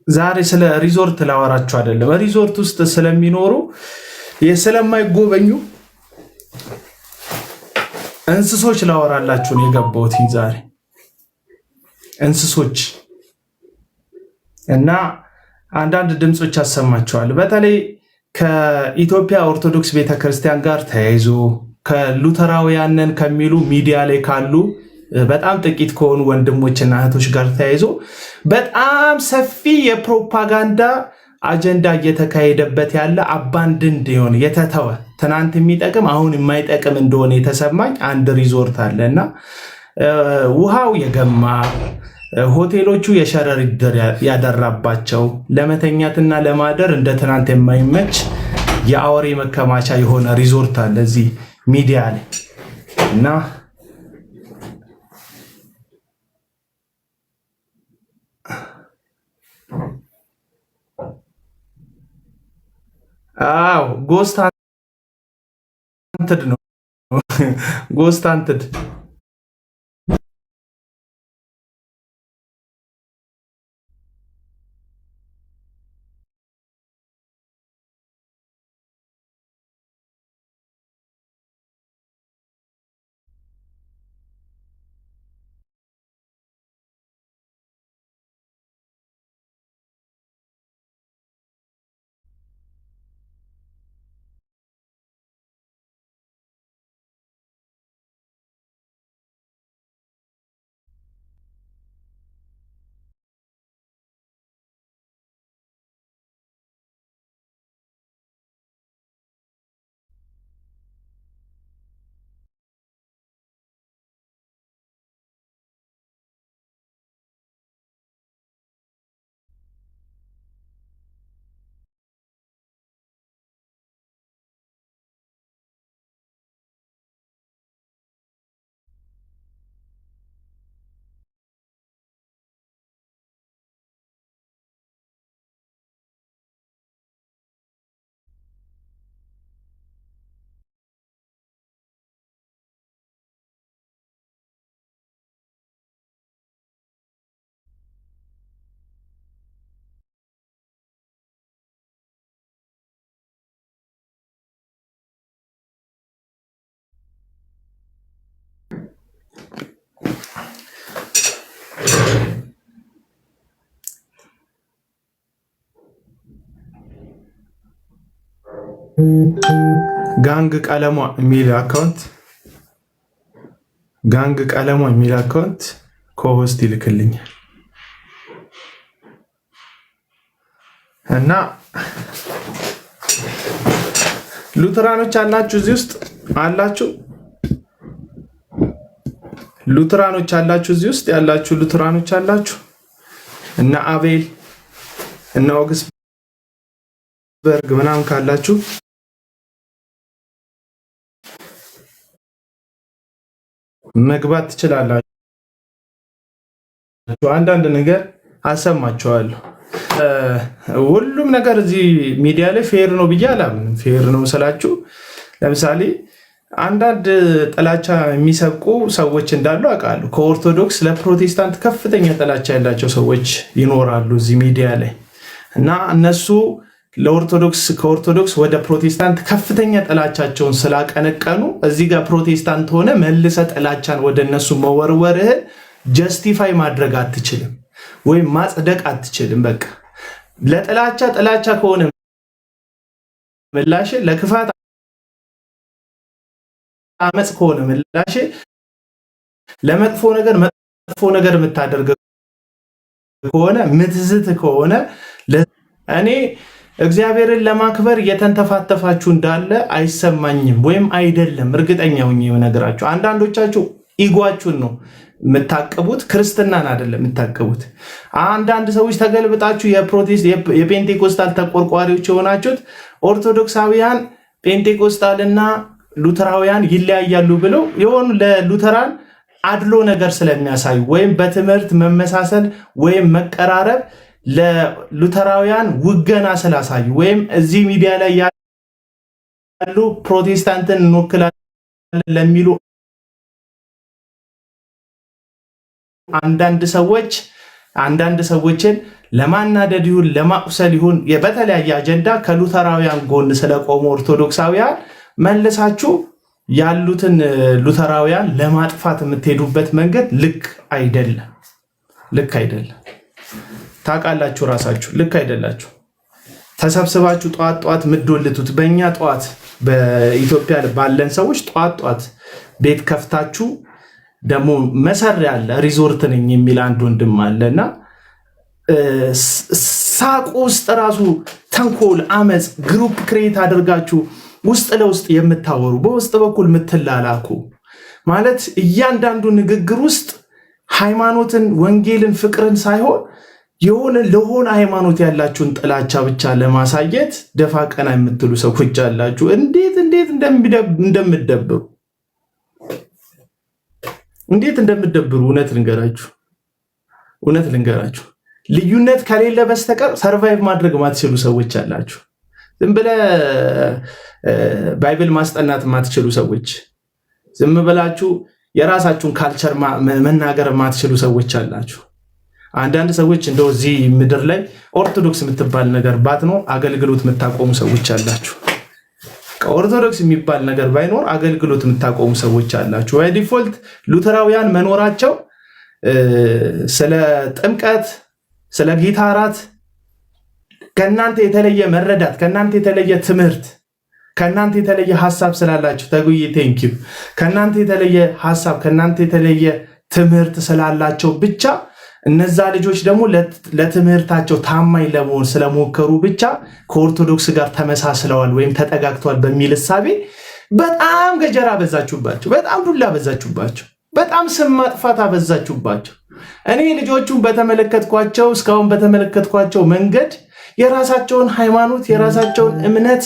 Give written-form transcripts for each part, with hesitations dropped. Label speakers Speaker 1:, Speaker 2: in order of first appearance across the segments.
Speaker 1: ዛሬ ስለ ሪዞርት ላወራችሁ አይደለም። ሪዞርት ውስጥ ስለሚኖሩ ስለማይጎበኙ እንስሶች ላወራላችሁ ነው የገባሁት ዛሬ። እንስሶች እና አንዳንድ ድምጾች አሰማቸዋል። በተለይ ከኢትዮጵያ ኦርቶዶክስ ቤተክርስቲያን ጋር ተያይዞ ከሉተራውያንን ከሚሉ ሚዲያ ላይ ካሉ በጣም ጥቂት ከሆኑ ወንድሞችና እህቶች ጋር ተያይዞ በጣም ሰፊ የፕሮፓጋንዳ አጀንዳ እየተካሄደበት ያለ አባንድንድ የሆነ የተተወ ትናንት የሚጠቅም አሁን የማይጠቅም እንደሆነ የተሰማኝ አንድ ሪዞርት አለና ውሃው የገማ ሆቴሎቹ የሸረሪት ድር ያደራባቸው ለመተኛትና ለማደር እንደ ትናንት የማይመች የአውሬ መከማቻ የሆነ ሪዞርት አለ እዚህ ሚዲያ ላይ እና ጎስት አንትድ ነው ጎስት አንትድ ጋንግ ቀለሟ የሚል አካውንት ኮሆስት ይልክልኛል እና ሉተራኖች አላችሁ እዚህ ውስጥ አላችሁ ሉተራኖች አላችሁ እዚህ ውስጥ ያላችሁ ሉተራኖች አላችሁ እና አቤል እና ኦግስበርግ ምናምን ካላችሁ መግባት ትችላላችሁ። አንዳንድ ነገር አሰማችኋለሁ። ሁሉም ነገር እዚህ ሚዲያ ላይ ፌር ነው ብዬ አላምንም። ፌር ነው ስላችሁ ለምሳሌ አንዳንድ ጥላቻ የሚሰብቁ ሰዎች እንዳሉ አውቃለሁ። ከኦርቶዶክስ ለፕሮቴስታንት ከፍተኛ ጥላቻ ያላቸው ሰዎች ይኖራሉ እዚህ ሚዲያ ላይ እና እነሱ ከኦርቶዶክስ ወደ ፕሮቴስታንት ከፍተኛ ጥላቻቸውን ስላቀነቀኑ እዚህ ጋር ፕሮቴስታንት ሆነ መልሰ ጥላቻን ወደ እነሱ መወርወርህን ጀስቲፋይ ማድረግ አትችልም ወይም ማጽደቅ አትችልም። በቃ ለጥላቻ ከሆነ ምላሽ፣ ለክፋት አመጽ ከሆነ ምላሽ፣ ለመጥፎ ነገር የምታደርግ ከሆነ ምትዝት ከሆነ እኔ እግዚአብሔርን ለማክበር የተንተፋተፋችሁ እንዳለ አይሰማኝም ወይም አይደለም። እርግጠኛ ሆኜ የምነግራችሁ አንዳንዶቻችሁ ኢጓችሁን ነው የምታቀቡት፣ ክርስትናን አይደለም የምታቀቡት። አንዳንድ ሰዎች ተገልብጣችሁ የፔንቴኮስታል ተቆርቋሪዎች የሆናችሁት ኦርቶዶክሳውያን ፔንቴኮስታልና ሉተራውያን ይለያያሉ ብለው የሆኑ ለሉተራን አድሎ ነገር ስለሚያሳዩ ወይም በትምህርት መመሳሰል ወይም መቀራረብ ለሉተራውያን ውገና ስላሳዩ ወይም እዚህ ሚዲያ ላይ ያሉ ፕሮቴስታንትን እንወክላለን ለሚሉ አንዳንድ ሰዎችን ለማናደድ ይሁን ለማቁሰል ይሁን በተለያየ አጀንዳ ከሉተራውያን ጎን ስለቆሙ ኦርቶዶክሳውያን መልሳችሁ ያሉትን ሉተራውያን ለማጥፋት የምትሄዱበት መንገድ ልክ አይደለም። ልክ አይደለም። ታውቃላችሁ፣ ራሳችሁ ልክ አይደላችሁ። ተሰብስባችሁ ጧት ጧት ምትዶልቱት በእኛ ጧት በኢትዮጵያ ባለን ሰዎች ጧት ቤት ከፍታችሁ ደግሞ መሰሪያ አለ ሪዞርት ነኝ የሚል አንድ ወንድም አለና ሳቅ ውስጥ ራሱ ተንኮል፣ አመፅ ግሩፕ ክሬት አድርጋችሁ ውስጥ ለውስጥ የምታወሩ በውስጥ በኩል የምትላላኩ ማለት እያንዳንዱ ንግግር ውስጥ ሃይማኖትን፣ ወንጌልን፣ ፍቅርን ሳይሆን ለሆነ ሃይማኖት ያላችሁን ጥላቻ ብቻ ለማሳየት ደፋ ቀና የምትሉ ሰዎች አላችሁ። እንዴት እንደምትደብሩ እውነት ልንገራችሁ። ልዩነት ከሌለ በስተቀር ሰርቫይቭ ማድረግ ማትችሉ ሰዎች አላችሁ። ዝም ብለህ ባይብል ማስጠናት ማትችሉ ሰዎች፣ ዝም ብላችሁ የራሳችሁን ካልቸር መናገር ማትችሉ ሰዎች አላችሁ። አንዳንድ ሰዎች እንደው እዚህ ምድር ላይ ኦርቶዶክስ የምትባል ነገር ባትኖር አገልግሎት የምታቆሙ ሰዎች አላችሁ። ከኦርቶዶክስ የሚባል ነገር ባይኖር አገልግሎት የምታቆሙ ሰዎች አላችሁ። ወይ ዲፎልት ሉተራውያን መኖራቸው ስለ ጥምቀት፣ ስለ ጌታ እራት ከእናንተ የተለየ መረዳት፣ ከእናንተ የተለየ ትምህርት፣ ከእናንተ የተለየ ሐሳብ ስላላችሁ ተጉዬ ቴንኪው ከእናንተ የተለየ ሐሳብ፣ ከእናንተ የተለየ ትምህርት ስላላቸው ብቻ እነዛ ልጆች ደግሞ ለትምህርታቸው ታማኝ ለመሆን ስለሞከሩ ብቻ ከኦርቶዶክስ ጋር ተመሳስለዋል ወይም ተጠጋግተዋል በሚል እሳቤ በጣም ገጀራ አበዛችሁባቸው፣ በጣም ዱላ አበዛችሁባቸው፣ በጣም ስም ማጥፋት አበዛችሁባቸው። እኔ ልጆቹን በተመለከትኳቸው እስካሁን በተመለከትኳቸው መንገድ የራሳቸውን ሃይማኖት የራሳቸውን እምነት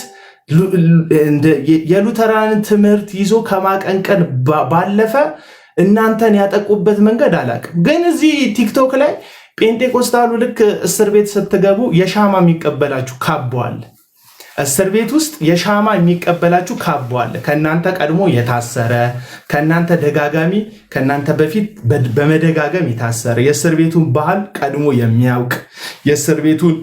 Speaker 1: የሉተራንን ትምህርት ይዞ ከማቀንቀን ባለፈ እናንተን ያጠቁበት መንገድ አላውቅም። ግን እዚህ ቲክቶክ ላይ ጴንጤቆስታሉ ልክ እስር ቤት ስትገቡ የሻማ የሚቀበላችሁ ካቦ አለ። እስር ቤት ውስጥ የሻማ የሚቀበላችሁ ካቦ አለ። ከእናንተ ቀድሞ የታሰረ ከእናንተ ደጋጋሚ ከእናንተ በፊት በመደጋገም የታሰረ የእስር ቤቱን ባህል ቀድሞ የሚያውቅ የእስር ቤቱን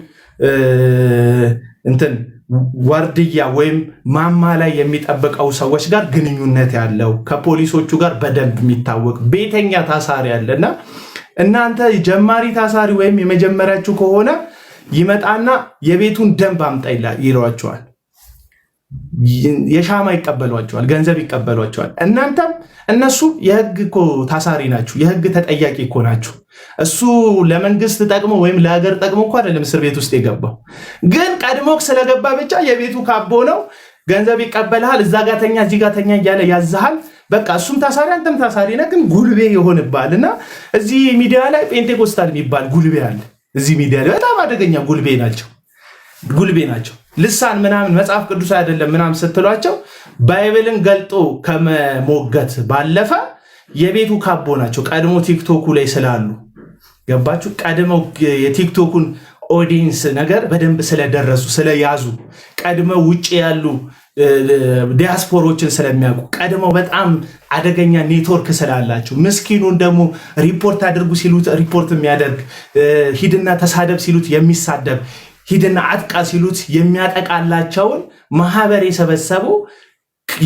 Speaker 1: ዋርድያ ወይም ማማ ላይ የሚጠብቀው ሰዎች ጋር ግንኙነት ያለው ከፖሊሶቹ ጋር በደንብ የሚታወቅ ቤተኛ ታሳሪ አለና እናንተ ጀማሪ ታሳሪ ወይም የመጀመሪያችሁ ከሆነ ይመጣና የቤቱን ደንብ አምጣ ይሏቸዋል። የሻማ ይቀበሏቸዋል፣ ገንዘብ ይቀበሏቸዋል። እናንተም እነሱ የህግ እኮ ታሳሪ ናችሁ፣ የህግ ተጠያቂ እኮ ናችሁ። እሱ ለመንግስት ጠቅሞ ወይም ለሀገር ጠቅሞ እኮ አይደለም እስር ቤት ውስጥ የገባው። ግን ቀድሞ ስለገባ ብቻ የቤቱ ካቦ ነው፣ ገንዘብ ይቀበልሃል፣ እዛ ጋተኛ እዚህ ጋተኛ እያለ ያዝሃል። በቃ እሱም ታሳሪ አንተም ታሳሪ ነህ። ግን ጉልቤ ይሆንብሃል። እና እዚህ ሚዲያ ላይ ጴንጤኮስታል የሚባል ጉልቤ አለ። እዚህ ሚዲያ ላይ በጣም አደገኛ ጉልቤ ናቸው። ልሳን ምናምን መጽሐፍ ቅዱስ አይደለም ምናምን ስትሏቸው ባይብልን ገልጦ ከመሞገት ባለፈ የቤቱ ካቦ ናቸው። ቀድሞ ቲክቶኩ ላይ ስላሉ ገባችሁ? ቀድመው የቲክቶኩን ኦዲየንስ ነገር በደንብ ስለደረሱ ስለያዙ፣ ቀድመው ውጭ ያሉ ዲያስፖሮችን ስለሚያውቁ፣ ቀድመው በጣም አደገኛ ኔትወርክ ስላላቸው፣ ምስኪኑን ደግሞ ሪፖርት አድርጉ ሲሉት ሪፖርት የሚያደርግ፣ ሂድና ተሳደብ ሲሉት የሚሳደብ፣ ሂድና አጥቃ ሲሉት የሚያጠቃላቸውን ማህበር የሰበሰቡ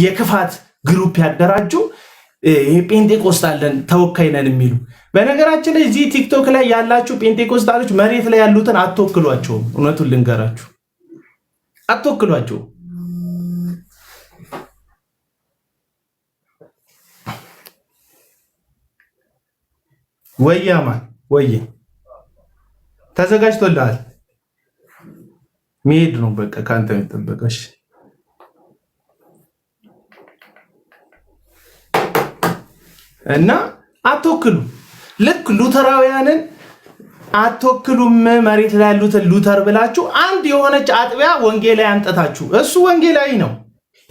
Speaker 1: የክፋት ግሩፕ ያደራጁ ጴንጤቆስታለን ተወካይ ነን የሚሉ። በነገራችን ላይ እዚህ ቲክቶክ ላይ ያላችሁ ጴንጤቆስታሎች መሬት ላይ ያሉትን አትወክሏቸውም። እውነቱን ልንገራችሁ አትወክሏቸውም። ወያማን ወየ ተዘጋጅቶልሃል። መሄድ ነው በቃ ካንተ የሚጠበቀሽ። እና አትወክሉ። ልክ ሉተራውያንን አትወክሉም። መሬት ላይ ያሉትን ሉተር ብላችሁ አንድ የሆነች አጥቢያ ወንጌላዊ አንጠታችሁ፣ እሱ ወንጌላዊ ነው።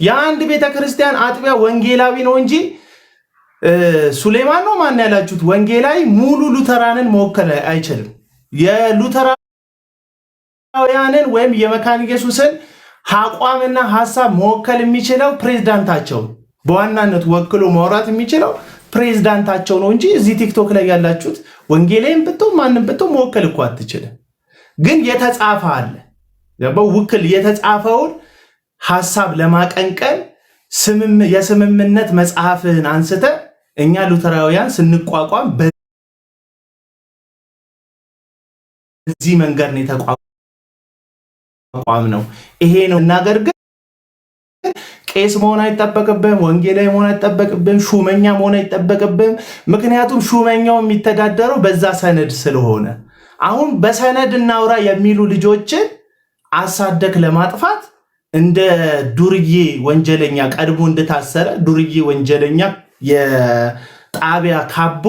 Speaker 1: የአንድ ቤተክርስቲያን አጥቢያ ወንጌላዊ ነው እንጂ ሱሌማን ነው ማን ያላችሁት ወንጌላዊ ሙሉ ሉተራንን መወከል አይችልም። የሉተራውያንን ወይም የመካነ ኢየሱስን አቋምና ሐሳብ መወከል የሚችለው ፕሬዝዳንታቸው፣ በዋናነት ወክሎ ማውራት የሚችለው ፕሬዝዳንታቸው ነው እንጂ እዚህ ቲክቶክ ላይ ያላችሁት ወንጌላዊን ብትሆን ማንም ብትሆን መወከል እኮ አትችልም። ግን የተጻፈ አለ በውክል የተጻፈውን ሐሳብ ለማቀንቀን የስምምነት መጽሐፍን አንስተ እኛ ሉተራውያን ስንቋቋም በዚህ መንገድ ነው የተቋቋም ነው ይሄ ነው እናገር ግን ቄስ መሆን አይጠበቅብህም ወንጌላዊ መሆን አይጠበቅብህም ሹመኛ መሆን አይጠበቅብህም ምክንያቱም ሹመኛው የሚተዳደረው በዛ ሰነድ ስለሆነ አሁን በሰነድ እናውራ የሚሉ ልጆችን አሳደክ ለማጥፋት እንደ ዱርዬ ወንጀለኛ ቀድሞ እንደታሰረ ዱርዬ ወንጀለኛ የጣቢያ ካቦ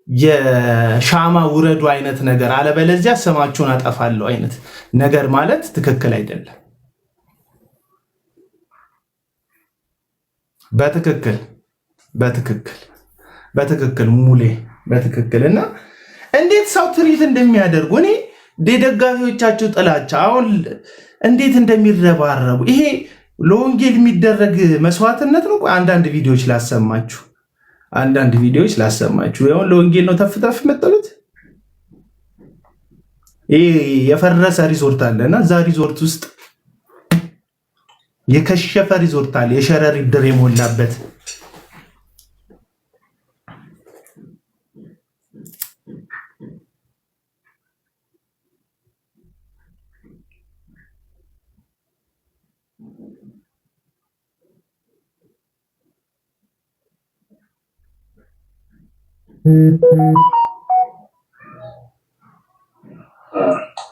Speaker 1: የሻማ ውረዱ አይነት ነገር አለበለዚያ ስማችሁን አጠፋለሁ አይነት ነገር ማለት ትክክል አይደለም በትክክል ሙሌ በትክክልና እንዴት ሰው ትሪት እንደሚያደርጉ እኔ ደጋፊዎቻችሁ ጥላቻ አሁን እንዴት እንደሚረባረቡ ይሄ ለወንጌል የሚደረግ መስዋዕትነት ነው አንዳንድ ቪዲዮዎች ላሰማችሁ ያው ለወንጌል ነው ተፍተፍ መጥሉት ይሄ የፈረሰ ሪዞርት አለና ዛ ሪዞርት ውስጥ የከሸፈ ሪዞርት አለ የሸረሪ ድር የሞላበት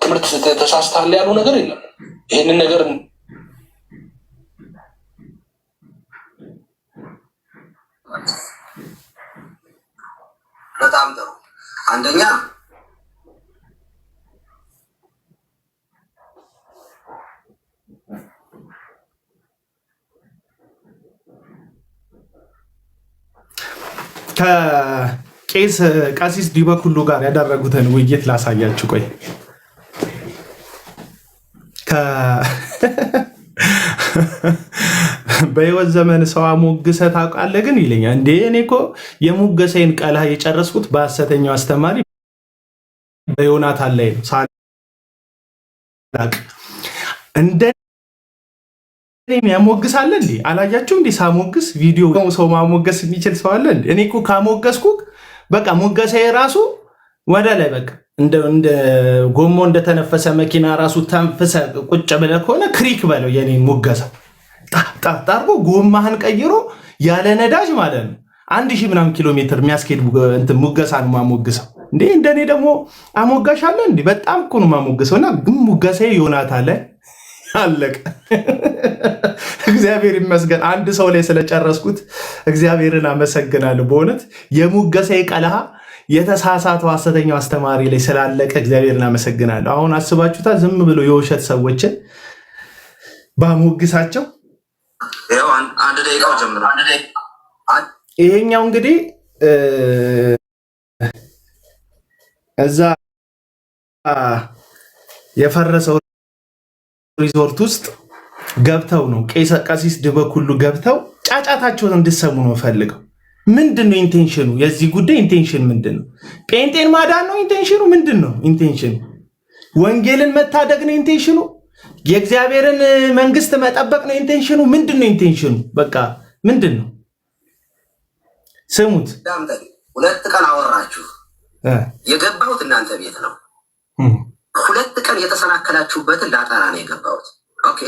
Speaker 2: ትምህርት ተሳስተሃል ያለው ነገር የለም ይሄንን ነገር
Speaker 3: በጣም ጥሩ አንደኛ
Speaker 1: ከቄስ ቀሲስ ዲበኩሉ ጋር ያደረጉትን ውይይት ላሳያችሁ ቆይ በህይወት ዘመን ሰው አሞግሰ ታውቃለህ ግን ይለኛል እንዴ እኔ እኮ የሙገሰይን ቃል የጨረስኩት በሐሰተኛው አስተማሪ በዮናታን ላይ ነው ሳላቅ እንደኔ ያሞግሳለ እንዴ አላያችሁ እንዴ ሳሞግስ ቪዲዮ ሰው ማሞገስ የሚችል ሰው አለ እንዴ እኔ እኮ ካሞገስኩ በቃ ሙገሰይ ራሱ ወደ ላይ በቃ እንደ ጎሞ እንደተነፈሰ መኪና ራሱ ተንፈሰ ቁጭ ብለህ ከሆነ ክሪክ በለው የኔን ሙገሳ ጣጣርጎ ጎማህን ቀይሮ ያለ ነዳጅ ማለት ነው 1000 ምናምን ኪሎ ሜትር የሚያስኬድ እንትን ሙገሳን ማሞግሰው እንዴ እንደኔ ደግሞ አሞጋሽ አለ እንዴ በጣም እኮ ነው ማሞግሰውና ግን ሙገሰይ ዮናታን ላይ አለቀ እግዚአብሔር ይመስገን አንድ ሰው ላይ ስለጨረስኩት እግዚአብሔርን አመሰግናለሁ በእውነት የሙገሰይ ቀለሃ የተሳሳተው ሐሰተኛው አስተማሪ ላይ ስላለቀ እግዚአብሔርን አመሰግናለሁ አሁን አስባችሁታ ዝም ብሎ የውሸት ሰዎችን ባሞግሳቸው
Speaker 3: ያው አንድ ደቂቃው ጀምሮ
Speaker 1: ይሄኛው እንግዲህ እዛ የፈረሰው ሪዞርት ውስጥ ገብተው ነው ቀሲስ ዲበኩሉ ገብተው ጫጫታቸውን እንድሰሙ ነው ፈልገው ምንድነው ኢንቴንሽኑ የዚህ ጉዳይ ኢንቴንሽን ምንድነው ጴንጤን ማዳን ነው ኢንቴንሽኑ ምንድነው ኢንቴንሽኑ ወንጌልን መታደግ ነው ኢንቴንሽኑ የእግዚአብሔርን መንግስት መጠበቅ ነው ኢንቴንሽኑ ምንድነው ኢንቴንሽኑ በቃ ምንድነው ስሙት
Speaker 3: ሁለት ቀን አወራችሁ የገባሁት እናንተ ቤት ነው ሁለት ቀን የተሰናከላችሁበትን ላጠራ ነው የገባሁት ኦኬ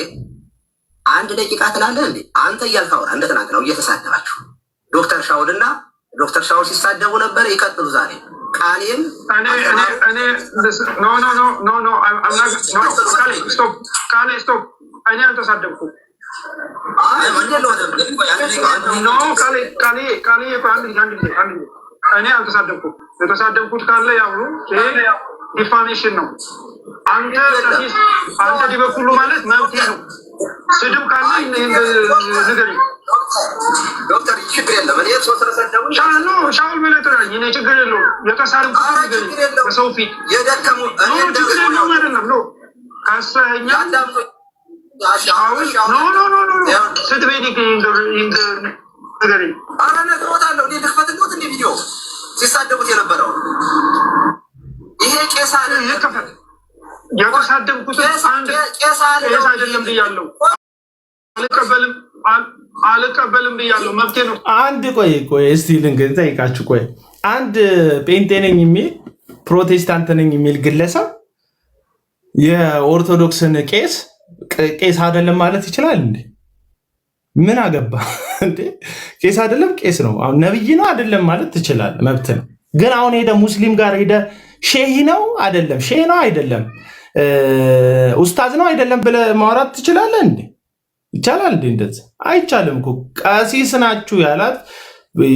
Speaker 3: አንድ ደቂቃ ትላለህ እንዴ አንተ እያልካውራ እንደ ትናንትናው እየተሳደባችሁ ዶክተር ሻውልና ዶክተር ሻውል ሲሳደቡ ነበር ይቀጥሉ ዛሬ ቃሌም
Speaker 4: እኔ አልተሳደብኩም እኔ አልተሳደብኩም የተሳደብኩት ካለ ያው ዲፋሜሽን ነው አንተ ዲበኩሉ ማለት መብቴ ነው ስድብ ካለ ንገረኝ
Speaker 3: ዶክተር ችግር የለም እኔ ሰው ስለሰደቡ
Speaker 4: ሻውል መለጠራኝ እኔ ችግር የለውም የተሳደብኩት ንገረኝ በሰው ፊት
Speaker 3: የደከሙ
Speaker 4: ችግር የለውም አይደለም ነው ካሰኛ ስትቤኒ ንገረኝ
Speaker 3: ኧረ ነግሮታለሁ እኔ ልክፈትልዎት እንደ ቪዲዮ ሲሳደቡት የነበረው ይሄ ቄስ አለ
Speaker 4: የተሳደብኩት አንድ ቄስ አይደለም ብያለሁ። አልቀበልም ብያለሁ። መብቴ ነው።
Speaker 1: አንድ ቆይ እስቲ ልጠይቃችሁ። ቆይ አንድ ጴንጤ ነኝ የሚል ፕሮቴስታንት ነኝ የሚል ግለሰብ የኦርቶዶክስን ቄስ አይደለም ማለት ይችላል እንዴ? ምን አገባ እንዴ? ቄስ አይደለም ቄስ ነው። አሁን ነብይ ነው አይደለም ማለት ትችላል፣ መብት ነው። ግን አሁን ሄደ ሙስሊም ጋር ሄደ ሼህ ነው አይደለም፣ ሼህ ነው አይደለም፣ ኡስታዝ ነው አይደለም ብለህ ማውራት ትችላለህ እንዴ? ይቻላል እንዴ? እንደዚህ አይቻልም እኮ። ቀሲስ ናችሁ ያላት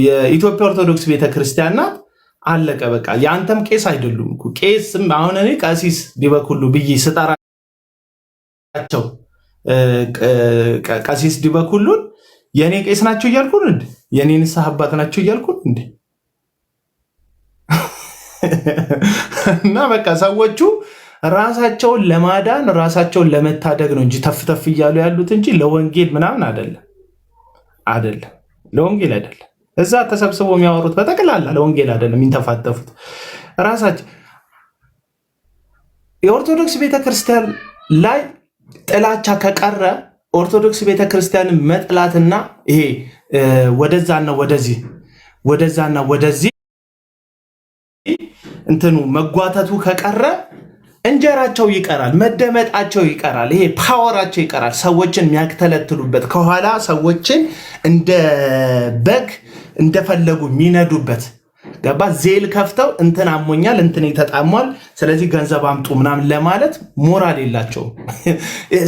Speaker 1: የኢትዮጵያ ኦርቶዶክስ ቤተክርስቲያን ናት። አለቀ በቃ። ያንተም ቄስ አይደሉም እኮ። ቄስም አሁን እኔ ቀሲስ ዲበኩሉ ብዬ ስጠራቸው ቀሲስ ዲበኩሉን የኔ ቄስ ናቸው እያልኩን እንዴ? የኔ ንስሐ አባት ናቸው እያልኩን እንዴ? እና በቃ ሰዎቹ ራሳቸውን ለማዳን ራሳቸውን ለመታደግ ነው እንጂ ተፍተፍ እያሉ ያሉት እንጂ ለወንጌል ምናምን አይደለም። ለወንጌል አይደለም። እዛ ተሰብስበው የሚያወሩት በጠቅላላ ለወንጌል አይደለም የሚንተፋተፉት ራሳቸው። የኦርቶዶክስ ቤተክርስቲያን ላይ ጥላቻ ከቀረ ኦርቶዶክስ ቤተክርስቲያንን መጥላትና ይሄ ወደዛና ወደዚህ እንትኑ መጓተቱ ከቀረ እንጀራቸው ይቀራል፣ መደመጣቸው ይቀራል፣ ይሄ ፓወራቸው ይቀራል። ሰዎችን የሚያክተለትሉበት ከኋላ ሰዎችን እንደ በግ እንደፈለጉ የሚነዱበት ገባ። ዜል ከፍተው እንትን አሞኛል፣ እንትን ተጣሟል፣ ስለዚህ ገንዘብ አምጡ ምናምን ለማለት ሞራል የላቸውም።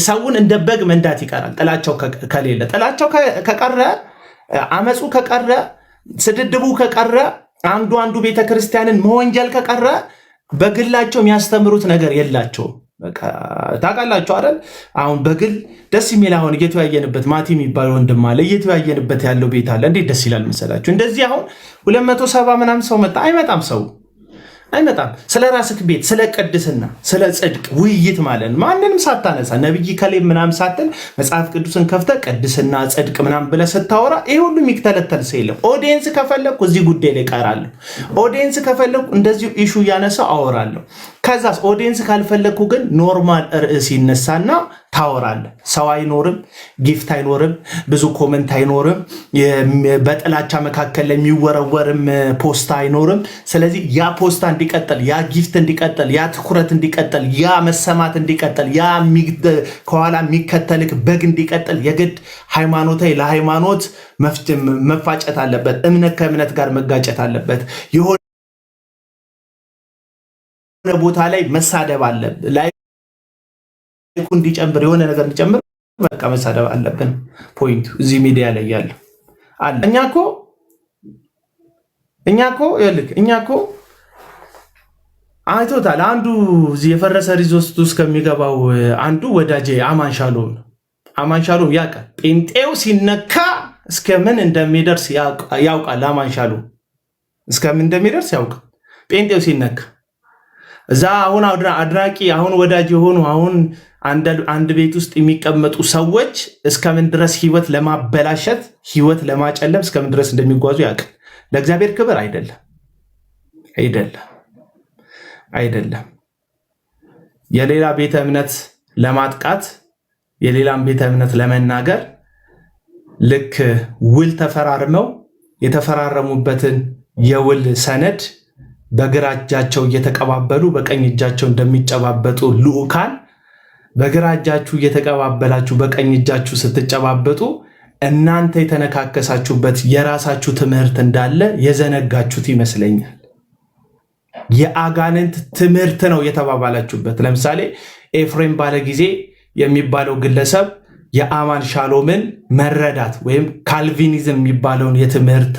Speaker 1: ሰውን እንደ በግ መንዳት ይቀራል። ጥላቸው ከሌለ፣ ጥላቸው ከቀረ፣ አመፁ ከቀረ፣ ስድድቡ ከቀረ፣ አንዱ ቤተክርስቲያንን መወንጀል ከቀረ በግላቸው የሚያስተምሩት ነገር የላቸውም። በቃ ታውቃላችሁ አይደል? አሁን በግል ደስ የሚል አሁን እየተወያየንበት ማቲ የሚባል ወንድም አለ። እየተወያየንበት ያለው ቤት አለ። እንዴት ደስ ይላል መሰላችሁ? እንደዚህ አሁን 270 ምናምን ሰው መጣ። አይመጣም። ስለ ራስህ ቤት፣ ስለ ቅድስና፣ ስለ ጽድቅ ውይይት ማለት ነው። ማንንም ሳታነሳ ነብይ ከሌ ምናምን ሳትል መጽሐፍ ቅዱስን ከፍተህ ቅድስና፣ ጽድቅ ምናምን ብለህ ስታወራ ይሄ ሁሉ የሚከተለተል ሰው የለም። ኦዲየንስ ከፈለኩ እዚህ ጉዳይ ላይ እቀራለሁ። ኦዲየንስ ከፈለኩ እንደዚሁ ኢሹ እያነሳው አወራለሁ። ከዛስ ኦዲየንስ ካልፈለኩ ግን ኖርማል ርዕስ ይነሳና ታወራለህ። ሰው አይኖርም፣ ጊፍት አይኖርም፣ ብዙ ኮመንት አይኖርም፣ በጥላቻ መካከል የሚወረወርም ፖስታ አይኖርም። ስለዚህ ያ ፖስታ እንዲቀጥል፣ ያ ጊፍት እንዲቀጥል፣ ያ ትኩረት እንዲቀጥል፣ ያ መሰማት እንዲቀጥል፣ ያ ከኋላ የሚከተልክ በግ እንዲቀጥል የግድ ሃይማኖታዊ ለሃይማኖት መፋጨት አለበት። እምነት ከእምነት ጋር መጋጨት አለበት። የሆነ ቦታ ላይ መሳደብ አለብን። ላይኩ እንዲጨምር የሆነ ነገር እንዲጨምር በቃ መሳደብ አለብን። ፖይንቱ እዚህ ሚዲያ ላይ ያለው አለ። እኛ እኮ አይቶታል። አንዱ እዚህ የፈረሰ ሪዞርት ውስጥ ከሚገባው አንዱ ወዳጄ አማን ሻሎም ያውቃል። ጴንጤው ሲነካ እስከምን እንደሚደርስ ያውቃል። አማን ሻሎም እስከምን እንደሚደርስ ያውቃል። ጴንጤው ሲነካ እዛ አሁን አድናቂ አሁን ወዳጅ የሆኑ አሁን አንድ ቤት ውስጥ የሚቀመጡ ሰዎች እስከምን ድረስ ህይወት ለማበላሸት ህይወት ለማጨለም እስከምን ድረስ እንደሚጓዙ ያውቃል። ለእግዚአብሔር ክብር አይደለም። የሌላ ቤተ እምነት ለማጥቃት የሌላም ቤተ እምነት ለመናገር ልክ ውል ተፈራርመው የተፈራረሙበትን የውል ሰነድ በግራ እጃቸው እየተቀባበሉ በቀኝ እጃቸው እንደሚጨባበጡ ልዑካን በግራ እጃችሁ እየተቀባበላችሁ በቀኝ እጃችሁ ስትጨባበጡ እናንተ የተነካከሳችሁበት የራሳችሁ ትምህርት እንዳለ የዘነጋችሁት ይመስለኛል። የአጋንንት ትምህርት ነው የተባባላችሁበት። ለምሳሌ ኤፍሬም ባለጊዜ የሚባለው ግለሰብ የአማን ሻሎምን መረዳት ወይም ካልቪኒዝም የሚባለውን የትምህርት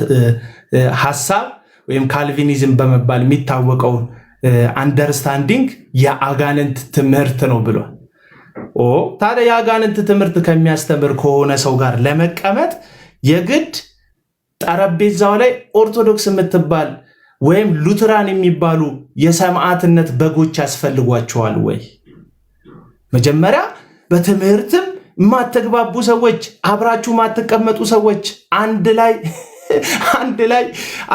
Speaker 1: ሐሳብ ወይም ካልቪኒዝም በመባል የሚታወቀውን አንደርስታንዲንግ የአጋንንት ትምህርት ነው ብሏል። ታዲያ የአጋንንት ትምህርት ከሚያስተምር ከሆነ ሰው ጋር ለመቀመጥ የግድ ጠረጴዛው ላይ ኦርቶዶክስ የምትባል ወይም ሉትራን የሚባሉ የሰማዕትነት በጎች ያስፈልጓቸዋል ወይ? መጀመሪያ በትምህርትም የማትግባቡ ሰዎች፣ አብራችሁ የማትቀመጡ ሰዎች፣ አንድ ላይ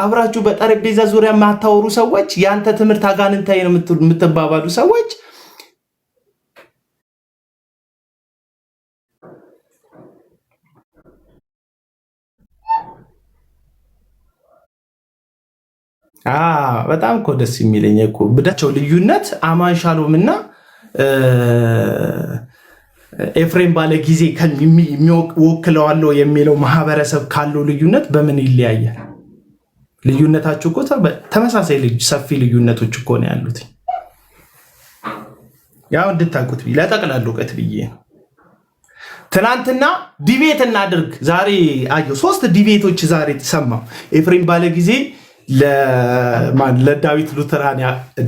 Speaker 1: አብራችሁ በጠረጴዛ ዙሪያ የማታወሩ ሰዎች፣ ያንተ ትምህርት አጋንንታዊ ነው የምትባባሉ ሰዎች በጣም እኮ ደስ የሚለኝ እኮ ብዳቸው ልዩነት አማን ሻሎምና ኤፍሬም ባለ ጊዜ ወክለዋለሁ የሚለው ማህበረሰብ ካለው ልዩነት በምን ይለያያል? ልዩነታችሁ እኮ ተመሳሳይ ሰፊ ልዩነቶች እኮ ነው ያሉት። ያው እንድታውቁት ለጠቅላላ እውቀት ብዬ ነው። ትናንትና ዲቤት እናድርግ ዛሬ አየሁ 3 ዲቤቶች ዛሬ ተሰማው። ኤፍሬም ባለ ጊዜ ለዳዊት ሉተራን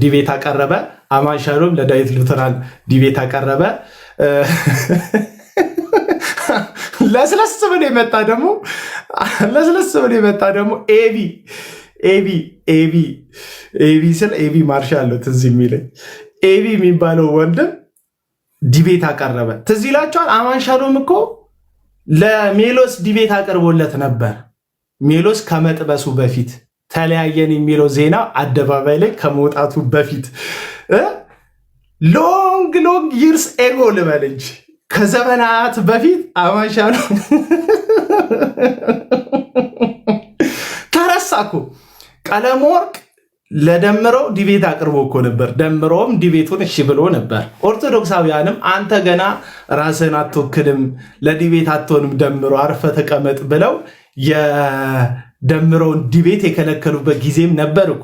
Speaker 1: ዲቤት አቀረበ። አማን ሻሎም ለዳዊት ሉተራን ዲቤት አቀረበ። ለስለስ ብሎ የመጣ ደግሞ ኤቢ ስል ኤቢ ማርሻል ነው ትዝ የሚለኝ። ኤቢ የሚባለው ወንድም ዲቤት አቀረበ። ትዝ ይላችኋል። አማን ሻሎም እኮ ለሜሎስ ዲቤት አቅርቦለት ነበር። ሜሎስ ከመጥበሱ በፊት ተለያየን የሚለው ዜና አደባባይ ላይ ከመውጣቱ በፊት ሎንግ ይርስ ኤጎ ልበል እንጂ ከዘመናት በፊት አማን ሻሎም ተረሳኩ። ቀለም ወርቅ ለደምረው ዲቤት አቅርቦ እኮ ነበር። ደምረውም ዲቤቱን እሺ ብሎ ነበር። ኦርቶዶክሳውያንም አንተ ገና ራስን አትወክልም፣ ለዲቤት አትሆንም፣ ደምሮ አርፈ ተቀመጥ ብለው የደምረውን ዲቤት የከለከሉበት ጊዜም ነበር እኮ።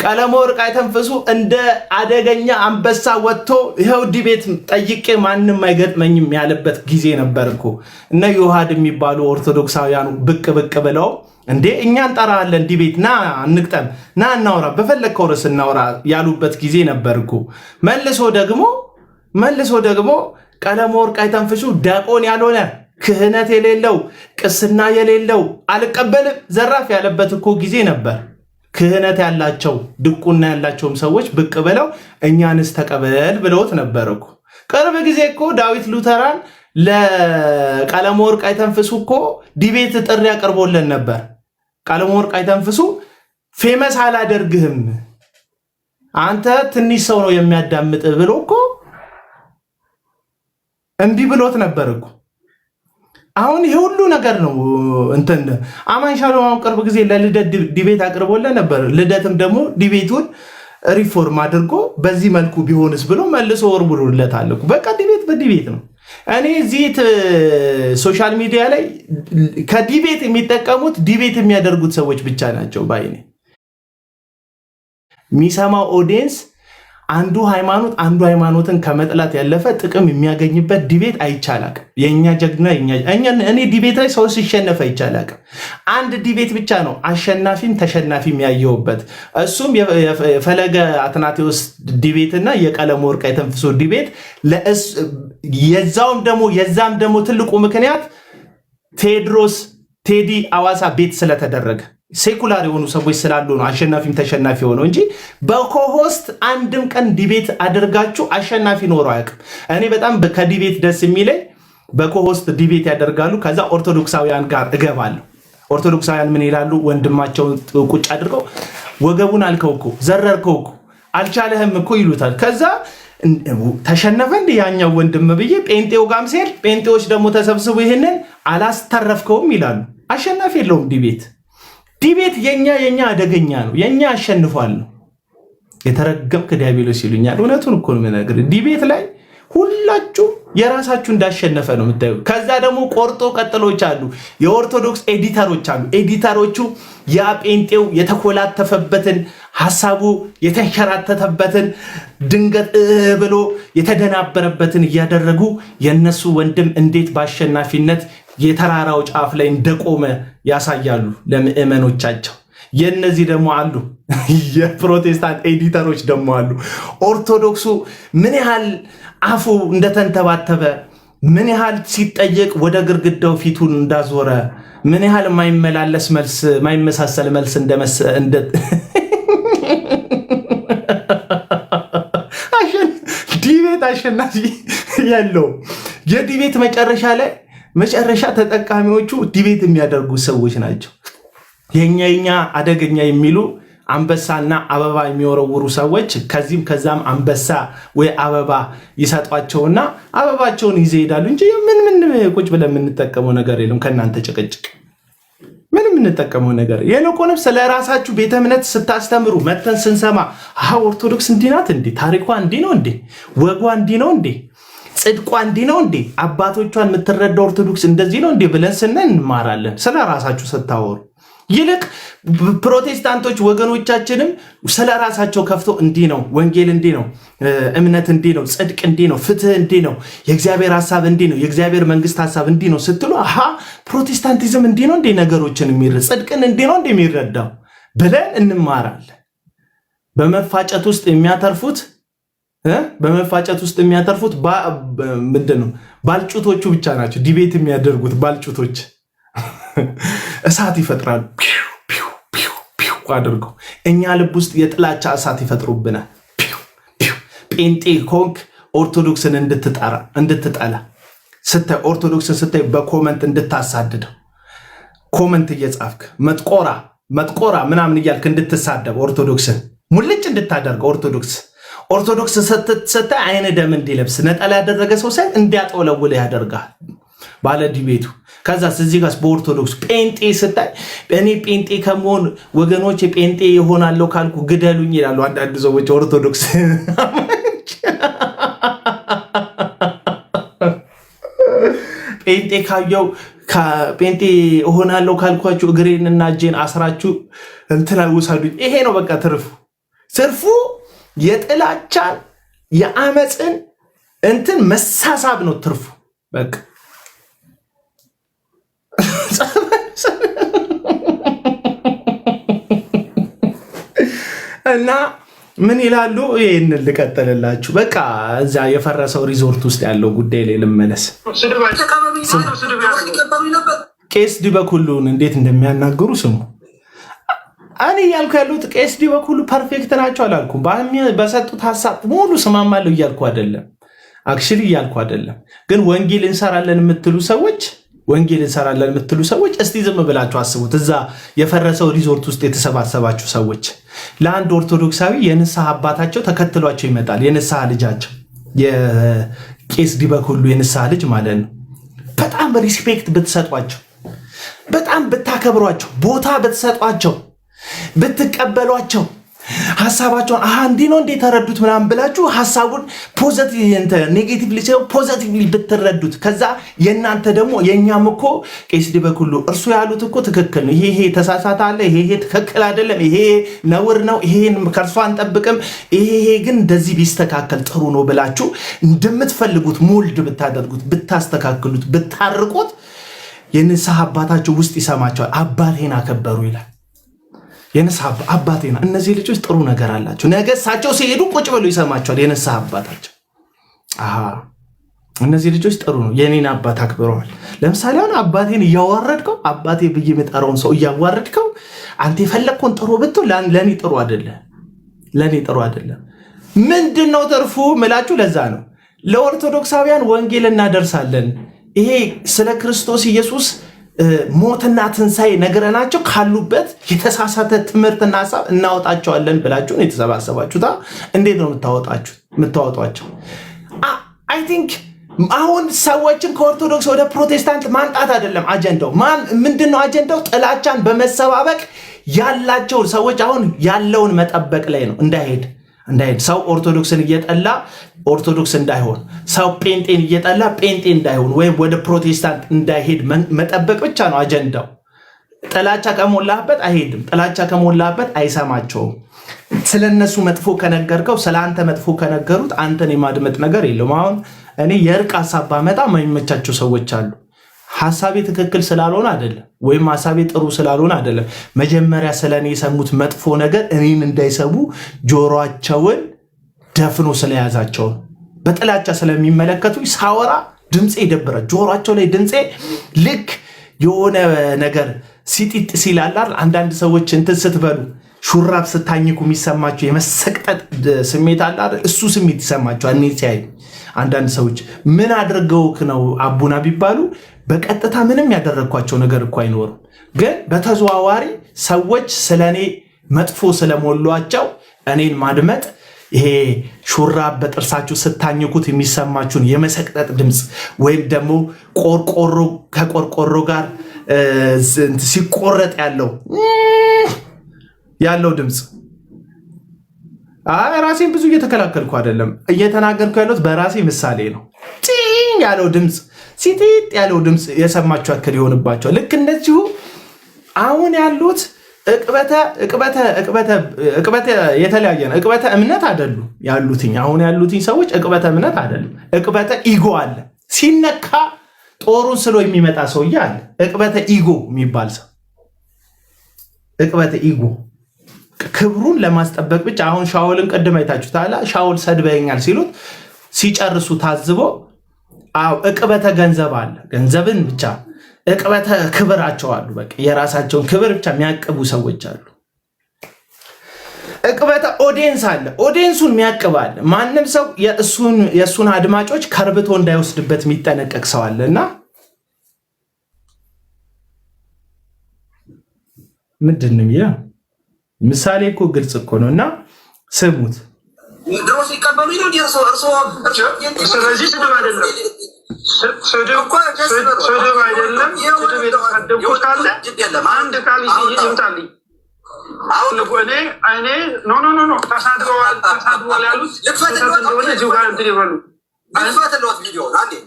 Speaker 1: ቀለም ወርቅ አይተንፍሱ እንደ አደገኛ አንበሳ ወጥቶ ይኸው ዲቤት ጠይቄ ማንም አይገጥመኝም ያለበት ጊዜ ነበር እኮ። እነ ዮሐድ የሚባሉ ኦርቶዶክሳውያኑ ብቅ ብለው እንዴ እኛ እንጠራለን ዲቤት ና እንቅጠም ና እናውራ በፈለግከው ርዕስ እናውራ ያሉበት ጊዜ ነበር እኮ። መልሶ ደግሞ ቀለም ወርቅ አይተንፍሱ ዲያቆን ያልሆነ ክህነት የሌለው ቅስና የሌለው አልቀበልም ዘራፍ ያለበት እኮ ጊዜ ነበር። ክህነት ያላቸው ድቁና ያላቸውም ሰዎች ብቅ ብለው እኛንስ ተቀበል ብለውት ነበር እኮ። ቅርብ ጊዜ እኮ ዳዊት ሉተራን ለቀለም ወርቅ አይተንፍሱ እኮ ዲቤት ጥሪ አቅርቦለን ነበር። ቀለም ወርቅ አይተንፍሱ ፌመስ አላደርግህም አንተ ትንሽ ሰው ነው የሚያዳምጥ ብሎ እኮ እምቢ ብሎት ነበር እኮ። አሁን ይሄ ሁሉ ነገር ነው እንትን አማን ሻሎም ቅርብ ጊዜ ለልደት ዲቤት አቅርቦለን ነበር። ልደትም ደግሞ ዲቤቱን ሪፎርም አድርጎ በዚህ መልኩ ቢሆንስ ብሎ መልሶ ወርውሮለታል እኮ። በቃ ዲቤት በዲቤት ነው። እኔ እዚህ ሶሻል ሚዲያ ላይ ከዲቤት የሚጠቀሙት ዲቤት የሚያደርጉት ሰዎች ብቻ ናቸው ባይኔ። የሚሰማው ኦዲየንስ አንዱ ሃይማኖትን ከመጥላት ያለፈ ጥቅም የሚያገኝበት ዲቤት አይቻላል። የኛ ጀግና እኔ ዲቤት ላይ ሰው ሲሸነፍ አይቻላል። አንድ ዲቤት ብቻ ነው አሸናፊም ተሸናፊም ያየውበት። እሱም የፈለገ አትናቴዎስ ዲቤት እና የቀለም ወርቅ አይተንፍሱ ዲቤት። የዛም ደግሞ ትልቁ ምክንያት ቴዲ አዋሳ ቤት ስለተደረገ ሴኩላር የሆኑ ሰዎች ስላሉ ነው አሸናፊም ተሸናፊ ሆነው እንጂ በኮሆስት አንድም ቀን ዲቤት አድርጋችሁ አሸናፊ ኖሮ አያውቅም። እኔ በጣም ከዲቤት ደስ የሚለኝ በኮሆስት ዲቤት ያደርጋሉ። ከዛ ኦርቶዶክሳውያን ጋር እገባለሁ። ኦርቶዶክሳውያን ምን ይላሉ? ወንድማቸውን ቁጭ አድርገው ወገቡን አልከው እኮ ዘረርከው እኮ አልቻለህም እኮ ይሉታል። ከዛ ተሸነፈ እንደ ያኛው ወንድም ብዬ ጴንጤው ጋም ሲሄድ ጴንጤዎች ደግሞ ተሰብስቡ ይህንን አላስተረፍከውም ይላሉ። አሸናፊ የለውም ዲቤት የኛ አደገኛ ነው። የኛ አሸንፏል ነው። የተረገምክ ዲያብሎስ ይሉኛል። እውነቱን እኮ ነው የምነግርህ። ዲቤት ላይ ሁላችሁ የራሳችሁ እንዳሸነፈ ነው የምታዩ። ከዛ ደግሞ ቆርጦ ቀጥሎች አሉ፣ የኦርቶዶክስ ኤዲተሮች አሉ። ኤዲተሮቹ ያ ጴንጤው የተኮላተፈበትን ሐሳቡ የተንሸራተተበትን ድንገት ብሎ የተደናበረበትን እያደረጉ የነሱ ወንድም እንዴት በአሸናፊነት የተራራው ጫፍ ላይ እንደቆመ ያሳያሉ ለምዕመኖቻቸው። የነዚህ ደግሞ አሉ የፕሮቴስታንት ኤዲተሮች ደግሞ አሉ። ኦርቶዶክሱ ምን ያህል አፉ እንደተንተባተበ፣ ምን ያህል ሲጠየቅ ወደ ግርግዳው ፊቱን እንዳዞረ፣ ምን ያህል የማይመላለስ መልስ የማይመሳሰል መልስ እንደ ዲቤት አሸናፊ ያለው የዲቤት መጨረሻ ተጠቃሚዎቹ ዲቤት የሚያደርጉ ሰዎች ናቸው። የኛ አደገኛ የሚሉ አንበሳና አበባ የሚወረውሩ ሰዎች ከዚህም ከዛም አንበሳ ወይ አበባ ይሰጧቸውና አበባቸውን ይዘው ይሄዳሉ እንጂ ምን ቁጭ ብለን የምንጠቀመው ነገር የለም። ከናንተ ጭቅጭቅ ምንም እንጠቀመው ነገር የለቆንም ስለራሳችሁ ቤተ እምነት ስታስተምሩ መተን ስንሰማ ኦርቶዶክስ እንዲህ ናት እንዴ? ታሪኳ እንዲህ ነው እንዴ? ወጓ እንዲህ ነው እንዴ? ጽድቋ እንዲህ ነው እንዴ? አባቶቿን የምትረዳ ኦርቶዶክስ እንደዚህ ነው እንዴ ብለን ስነን እንማራለን። ስለራሳችሁ ስታወሩ ይልቅ ፕሮቴስታንቶች ወገኖቻችንም ስለራሳቸው ከፍቶ እንዲህ ነው ወንጌል፣ እንዲህ ነው እምነት፣ እንዲህ ነው ጽድቅ፣ እንዲህ ነው ፍትህ፣ እንዲህ ነው የእግዚአብሔር ሐሳብ፣ እንዲህ ነው የእግዚአብሔር መንግስት ሐሳብ፣ እንዲህ ነው ስትሉ ፕሮቴስታንቲዝም እንዲህ ነው እንዴ ነገሮችን የሚረዳ ጽድቅን እንዲህ ነው እንዴ የሚረዳው ብለን እንማራለን። በመፋጨት ውስጥ የሚያተርፉት ምንድን ነው? ባልጩቶቹ ብቻ ናቸው ዲቤት የሚያደርጉት ባልጩቶች እሳት ይፈጥራሉ አድርገው እኛ ልብ ውስጥ የጥላቻ እሳት ይፈጥሩብናል። ጴንጤ ኮንክ ኦርቶዶክስን እንድትጠላ ስታይ ኦርቶዶክስን ስታይ በኮመንት እንድታሳድደው ኮመንት እየጻፍክ መጥቆራ ምናምን እያልክ እንድትሳደብ ኦርቶዶክስን ሙልጭ እንድታደርገው ኦርቶዶክስ ስታይ አይነ ደም እንዲለብስ ነጠላ ያደረገ ሰው ሳይ እንዲያጠወለውል ያደርጋል ባለ ዲቤቱ። ከዛ እዚህ ጋር በኦርቶዶክስ ጴንጤ ስታይ እኔ ጴንጤ ከመሆን ወገኖች ጴንጤ ይሆናለሁ ካልኩ ግደሉኝ ይላሉ አንዳንድ ሰዎች። ኦርቶዶክስ ጴንጤ ካየው ጴንጤ እሆናለሁ ካልኳችሁ እግሬንና እጄን አስራችሁ እንትን ውሰዱኝ። ይሄ ነው በቃ ትርፉ የጥላቻን የአመፅን እንትን መሳሳብ ነው ትርፉ በቃ። እና ምን ይላሉ? ይህን ልቀጥልላችሁ። በቃ እዛ የፈረሰው ሪዞርት ውስጥ ያለው ጉዳይ ላይ ልመለስ። ቄስ ዲበኩሉን እንዴት እንደሚያናግሩ ስሙ። እኔ እያልኩ ያሉት ቄስ ዲበኩሉ ፐርፌክት ናቸው አላልኩም። በሰጡት ሀሳብ ሙሉ ስማማለሁ እያልኩ አይደለም፣ አክቹዋሊ እያልኩ አይደለም። ግን ወንጌል እንሰራለን የምትሉ ሰዎች እስቲ ዝም ብላችሁ አስቡት። እዛ የፈረሰው ሪዞርት ውስጥ የተሰባሰባችሁ ሰዎች ለአንድ ኦርቶዶክሳዊ የንስሐ አባታቸው ተከትሏቸው ይመጣል። የንስሐ ልጃቸው የቄስ ዲበኩሉ የንስሐ ልጅ ማለት ነው። በጣም ሪስፔክት ብትሰጧቸው፣ በጣም ብታከብሯቸው፣ ቦታ ብትሰጧቸው፣ ብትቀበሏቸው ሐሳባቸውን እንዲህ ነው እንዴ ተረዱት ምናምን ብላችሁ ሐሳቡን ኔጌቲቭሊ ፖዚቲቭሊ ብትረዱት፣ ከዛ የእናንተ ደግሞ የእኛም እኮ ቄስ ዲበኩሉ እርሱ ያሉት እኮ ትክክል ነው፣ ይሄ ተሳሳተ አለ፣ ይሄ ትክክል አይደለም፣ ይሄ ነውር ነው፣ ይሄን ከእርሱ አንጠብቅም፣ ይሄ ግን እንደዚህ ቢስተካከል ጥሩ ነው ብላችሁ እንደምትፈልጉት ሞልድ ብታደርጉት፣ ብታስተካክሉት፣ ብታርቁት የንስሐ አባታቸው ውስጥ ይሰማቸዋል። አባቴን አከበሩ ይላል። የንስሐ አባቴና እነዚህ ልጆች ጥሩ ነገር አላቸው። ነገ እሳቸው ሲሄዱ ቁጭ ብሎ ይሰማቸዋል የንስሐ አባታቸው። እነዚህ ልጆች ጥሩ ነው፣ የኔን አባት አክብረዋል። ለምሳሌ አሁን አባቴን እያዋረድከው፣ አባቴ ብዬ የምጠራውን ሰው እያዋረድከው፣ አንተ የፈለግከውን ጥሩ ብትው ለእኔ ጥሩ አይደለም። ምንድን ነው ትርፉ ምላችሁ? ለዛ ነው ለኦርቶዶክሳውያን ወንጌል እናደርሳለን። ይሄ ስለ ክርስቶስ ኢየሱስ ሞትና ትንሣኤ ነገረናቸው ካሉበት የተሳሳተ ትምህርትና ሀሳብ እናወጣቸዋለን ብላችሁ ነው የተሰባሰባችሁታ። እንዴት ነው የምታወጧቸው? አይ ቲንክ አሁን ሰዎችን ከኦርቶዶክስ ወደ ፕሮቴስታንት ማምጣት አይደለም አጀንዳው። ምንድን ነው አጀንዳው? ጥላቻን በመሰባበቅ ያላቸውን ሰዎች አሁን ያለውን መጠበቅ ላይ ነው። እንዳይሄድ ሰው ኦርቶዶክስን እየጠላ ኦርቶዶክስ እንዳይሆን፣ ሰው ጴንጤን እየጠላ ጴንጤ እንዳይሆን ወይም ወደ ፕሮቴስታንት እንዳይሄድ መጠበቅ ብቻ ነው አጀንዳው። ጥላቻ ከሞላበት አይሄድም። ጥላቻ ከሞላበት አይሰማቸውም። ስለነሱ መጥፎ ከነገርከው፣ ስለ አንተ መጥፎ ከነገሩት አንተን የማድመጥ ነገር የለውም። አሁን እኔ የእርቅ ሀሳብ ባመጣ የማይመቻቸው ሰዎች አሉ። ሐሳቤ ትክክል ስላልሆነ አይደለም፣ ወይም ሐሳቤ ጥሩ ስላልሆነ አይደለም። መጀመሪያ ስለኔ የሰሙት መጥፎ ነገር እኔን እንዳይሰሙ ጆሮአቸውን ደፍኖ ስለያዛቸው በጥላቻ ስለሚመለከቱ ሳወራ ድምፄ ይደብራል። ጆሮአቸው ላይ ድምፄ ልክ የሆነ ነገር ሲጢጥ ሲላላል። አንዳንድ ሰዎች እንትን ስትበሉ ሹራብ ስታኝኩ የሚሰማቸው የመሰቅጠጥ ስሜት አለ አይደል? እሱ ስሜት ይሰማቸዋል እኔ ሲያዩ። አንዳንድ ሰዎች ምን አድርገውክ ነው አቡና ቢባሉ በቀጥታ ምንም ያደረግኳቸው ነገር እኮ አይኖርም፣ ግን በተዘዋዋሪ ሰዎች ስለኔ መጥፎ ስለሞሏቸው እኔን ማድመጥ፣ ይሄ ሹራብ በጥርሳችሁ ስታኝኩት የሚሰማችሁን የመሰቅጠጥ ድምፅ ወይም ደግሞ ቆርቆሮ ከቆርቆሮ ጋር ሲቆረጥ ያለው ድምፅ ራሴን ብዙ እየተከላከልኩ አይደለም እየተናገርኩ ያለሁት በራሴ ምሳሌ ነው። ጭኝ ያለው ድምፅ ሲቲጥ ያለው ድምፅ የሰማችሁ አክል ይሆንባቸዋል። ልክ እንደዚሁ አሁን ያሉት እቅበተ የተለያየ ነው። እቅበተ እምነት አይደሉ ያሉትኝ አሁን ያሉትኝ ሰዎች እቅበተ እምነት አይደሉም። እቅበተ ኢጎ አለ። ሲነካ ጦሩን ስሎ የሚመጣ ሰውዬ አለ። እቅበተ ኢጎ የሚባል ሰው እቅበተ ኢጎ ክብሩን ለማስጠበቅ ብቻ። አሁን ሻውልን ቅድም አይታችሁታል። ሻውል ሰድበኛል ሲሉት ሲጨርሱ ታዝቦ እቅበተ ገንዘብ አለ። ገንዘብን ብቻ እቅበተ ክብራቸው አሉ። በቃ የራሳቸውን ክብር ብቻ የሚያቅቡ ሰዎች አሉ። እቅበተ ኦዲየንስ አለ። ኦዲየንሱን የሚያቅብ አለ። ማንም ሰው የእሱን አድማጮች ከርብቶ እንዳይወስድበት የሚጠነቀቅ ሰው አለ። እና ምንድን ነው ያ ምሳሌ እኮ ግልጽ እኮ ነው። እና ስሙት።
Speaker 3: ድሮ ሲቀበሉ ነው እርሶ
Speaker 4: ስለዚህ ስድብ አይደለም ስድብ አይደለም። ስድብ የተሳደብኩት ካለ አንድ ቃል ይምጣልኝ። አሁን እኔ ኖ ተሳድበዋል ያሉት እንደሆነ እዚሁ ጋር እንትን ይበሉ።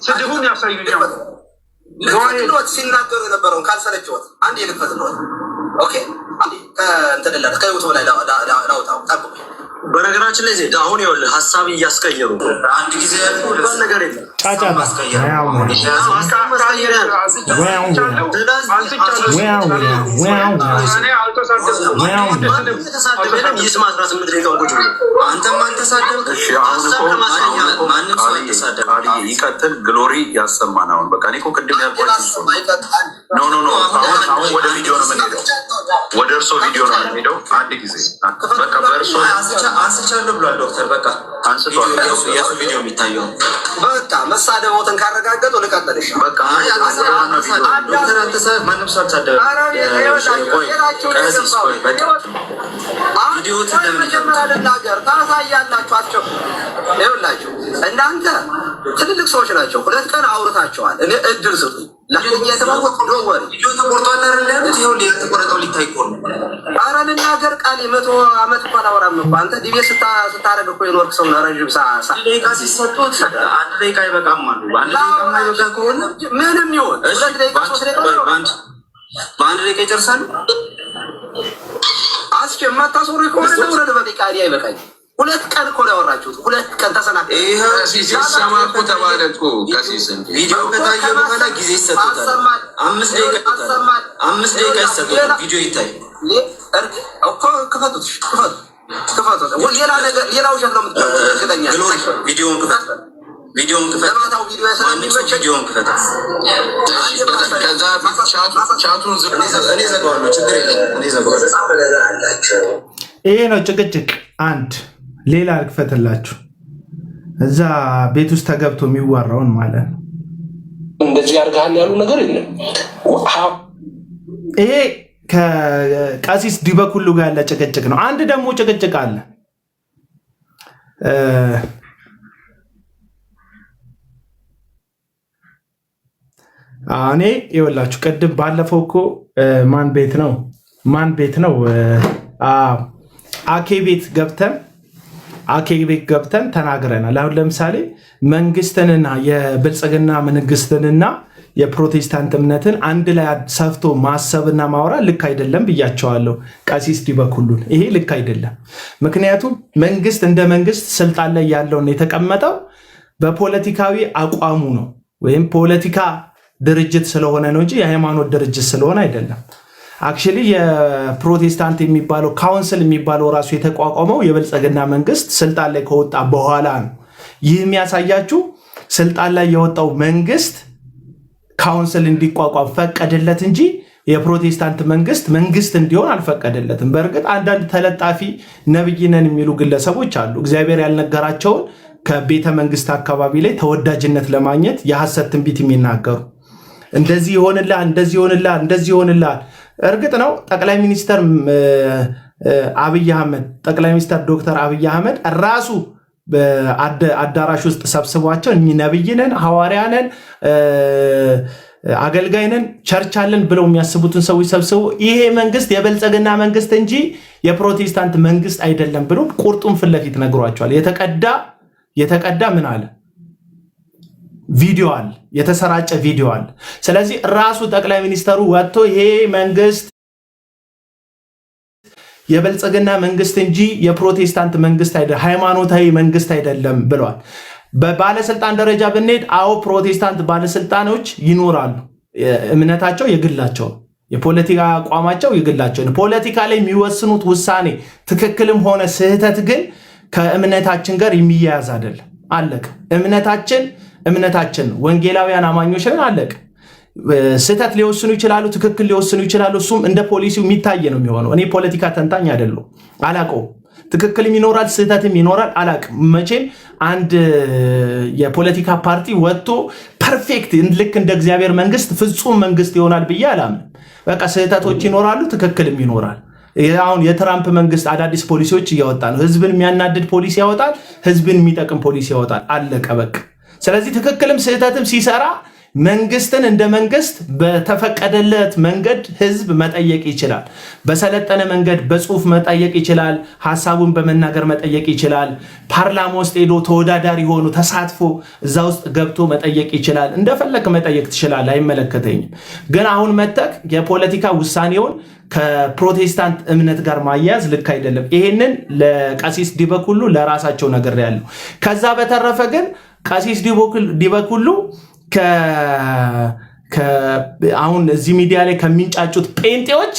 Speaker 4: ስድቡን ያሳዩኛል።
Speaker 3: ሲናገሩ የነበረውን ካልሰለችወት አንድ የልክፈትለት ከዩቱብ ላይ ላውጣው ጠብቁ። በነገራችን ላይ ዜድ አሁን ይኸውልህ ሀሳብ እያስቀየሩ አንድ ጊዜ ነገር የለም
Speaker 5: ይቀጥል። ግሎሪ ያሰማን። አሁን በቃ እኔ እኮ ቅድም ያልኳችሁ አሁን ወደ ቪዲዮ ነው የምንሄደው። ወደ እርሶ ቪዲዮ ነው የምንሄደው። አንድ ጊዜ በቃ በእርሶ
Speaker 3: አንስቻለሁ ብሏል ዶክተር። በቃ
Speaker 5: አንስቷል።
Speaker 3: የሱ ቪዲዮ የሚታየው በቃ መሳደቦትን ካረጋገጡ ልቀጥልሽ። በቃ ዶክተር አንተ ማንም ሰው አልተሳደበም። ልናገር ታሳያላችኋቸው። ይኸውላችሁ እናንተ ትልልቅ ሰዎች ናቸው። 2 ቀን አውርታቸዋል። እኔ እድል ስጡ። ተቆረጠው ሊታይ እኮ ነው። ኧረ ልናገር ቃል 100 ዓመት እኮ አላወራም እኮ አንተ ዲቤ ስታረግ እኮ የኖርክ ሰው ነው። ረዥም ደቂቃ ሲሰጡት 1 ደቂቃ ይበቃም አሉ። በ1 ደቂቃ የማይበቃ ከሆነ ምንም ይሆን 2 ደቂቃ 3 ደቂቃ በ1 ደቂቃ ይጨርሳሉ። አስቸ የማታስወሪ ከሆነ ለውረድ በደቂቃ አይበቃኝ። 2 ቀን እኮ ነው ያወራችሁት። 2 ቀን ተሰናከለ። ይሄ ሲሰማ እኮ ተባለ እኮ ከሲስ ቪዲዮ ከታየ በኋላ ጊዜ ይሰጣል። 5 ደቂቃ ይሰጣል። 5 ደቂቃ ይሰጣል። ቪዲዮ ይታይ እኮ ክፈቱት። ሌላ ነገር ሌላ ውሸት ነው የምትገናኛ። ቪዲዮውን ክፈት። ለማታው ቪዲዮ ቪዲዮውን ክፈት። ከዛ ቻቱን እኔ ዘጋዋለሁ። ችግር የለም እኔ ዘጋዋለሁ።
Speaker 1: ይሄ ነው ጭቅጭቅ። አንድ ሌላ ልክፈትላችሁ። እዛ ቤት ውስጥ ተገብቶ የሚዋራውን ማለት ነው።
Speaker 2: እንደዚህ ያርጋል ያሉ ነገር የለም።
Speaker 1: ይሄ ከቀሲስ ዲበኩሉ ጋር ያለ ጭቅጭቅ ነው። አንድ ደግሞ ጭቅጭቅ አለ። እኔ ይኸውላችሁ ቅድም ባለፈው እኮ ማን ቤት ነው አኬ ቤት ገብተን ተናግረናል። አሁን ለምሳሌ መንግስትንና የብልጽግና መንግስትንና የፕሮቴስታንት እምነትን አንድ ላይ ሰፍቶ ማሰብና ማውራት ልክ አይደለም ብያቸዋለሁ። ቀሲስ ዲበኩሉን ይሄ ልክ አይደለም። ምክንያቱም መንግስት እንደ መንግስት ስልጣን ላይ ያለውን የተቀመጠው በፖለቲካዊ አቋሙ ነው፣ ወይም ፖለቲካ ድርጅት ስለሆነ ነው እንጂ የሃይማኖት ድርጅት ስለሆነ አይደለም። አክቹዋሊ የፕሮቴስታንት የሚባለው ካውንስል የሚባለው ራሱ የተቋቋመው የብልጽግና መንግስት ስልጣን ላይ ከወጣ በኋላ ነው። ይህ የሚያሳያችሁ ስልጣን ላይ የወጣው መንግስት ካውንስል እንዲቋቋም ፈቀደለት እንጂ የፕሮቴስታንት መንግስት እንዲሆን አልፈቀደለትም። በእርግጥ አንዳንድ ተለጣፊ ነብይ ነን የሚሉ ግለሰቦች አሉ። እግዚአብሔር ያልነገራቸውን ከቤተ መንግስት አካባቢ ላይ ተወዳጅነት ለማግኘት የሐሰት ትንቢት የሚናገሩ እንደዚህ ይሆንልሃል። እርግጥ ነው ጠቅላይ ሚኒስተር ዶክተር አብይ አህመድ ራሱ በአዳራሽ ውስጥ ሰብስቧቸው ነብይ ነን ሐዋርያ ነን አገልጋይነን ቸርች አለን ብለው የሚያስቡትን ሰዎች ሰብስቦ ይሄ መንግስት የበልጽግና መንግስት እንጂ የፕሮቴስታንት መንግስት አይደለም ብሎ ቁርጡን ፊት ለፊት ነግሯቸዋል። የተቀዳ ምን አለ ቪዲዮ አለ፣ የተሰራጨ ቪዲዮ አለ። ስለዚህ ራሱ ጠቅላይ ሚኒስተሩ ወጥቶ ይሄ መንግስት የበልጽግና መንግስት እንጂ የፕሮቴስታንት መንግስት አይደለም፣ ሃይማኖታዊ መንግስት አይደለም ብለዋል። በባለስልጣን ደረጃ ብንሄድ አዎ ፕሮቴስታንት ባለስልጣኖች ይኖራሉ። እምነታቸው የግላቸው፣ የፖለቲካ አቋማቸው የግላቸው። ፖለቲካ ላይ የሚወስኑት ውሳኔ ትክክልም ሆነ ስህተት ግን ከእምነታችን ጋር የሚያያዝ አይደለም። አለቀ። እምነታችን ወንጌላውያን አማኞች ነን። አለቀ። ስህተት ሊወስኑ ይችላሉ፣ ትክክል ሊወስኑ ይችላሉ። እሱም እንደ ፖሊሲው የሚታይ ነው የሚሆነው። እኔ ፖለቲካ ተንታኝ አይደለሁም፣ አላውቀውም። ትክክልም ይኖራል ስህተትም ይኖራል፣ አላውቅም። መቼም አንድ የፖለቲካ ፓርቲ ወጥቶ ፐርፌክት ልክ እንደ እግዚአብሔር መንግስት ፍጹም መንግስት ይሆናል ብዬ አላምንም። በቃ ስህተቶች ይኖራሉ፣ ትክክልም ይኖራል። አሁን የትራምፕ መንግስት አዳዲስ ፖሊሲዎች እያወጣ ነው። ህዝብን የሚያናድድ ፖሊሲ ያወጣል፣ ህዝብን የሚጠቅም ፖሊሲ ያወጣል። አለቀ በቃ። ስለዚህ ትክክልም ስህተትም ሲሰራ መንግስትን እንደ መንግስት በተፈቀደለት መንገድ ህዝብ መጠየቅ ይችላል። በሰለጠነ መንገድ በጽሁፍ መጠየቅ ይችላል። ሐሳቡን በመናገር መጠየቅ ይችላል። ፓርላማ ውስጥ ሄዶ ተወዳዳሪ ሆኖ ተሳትፎ እዛ ውስጥ ገብቶ መጠየቅ ይችላል። እንደፈለክ መጠየቅ ትችላለህ፣ አይመለከተኝም። ግን አሁን መተክ የፖለቲካ ውሳኔውን ከፕሮቴስታንት እምነት ጋር ማያያዝ ልክ አይደለም። ይሄንን ለቀሲስ ዲበኩሉ ለራሳቸው ነገር ያለው። ከዛ በተረፈ ግን ቀሲስ ዲበኩሉ አሁን እዚህ ሚዲያ ላይ ከሚንጫጩት ጴንጤዎች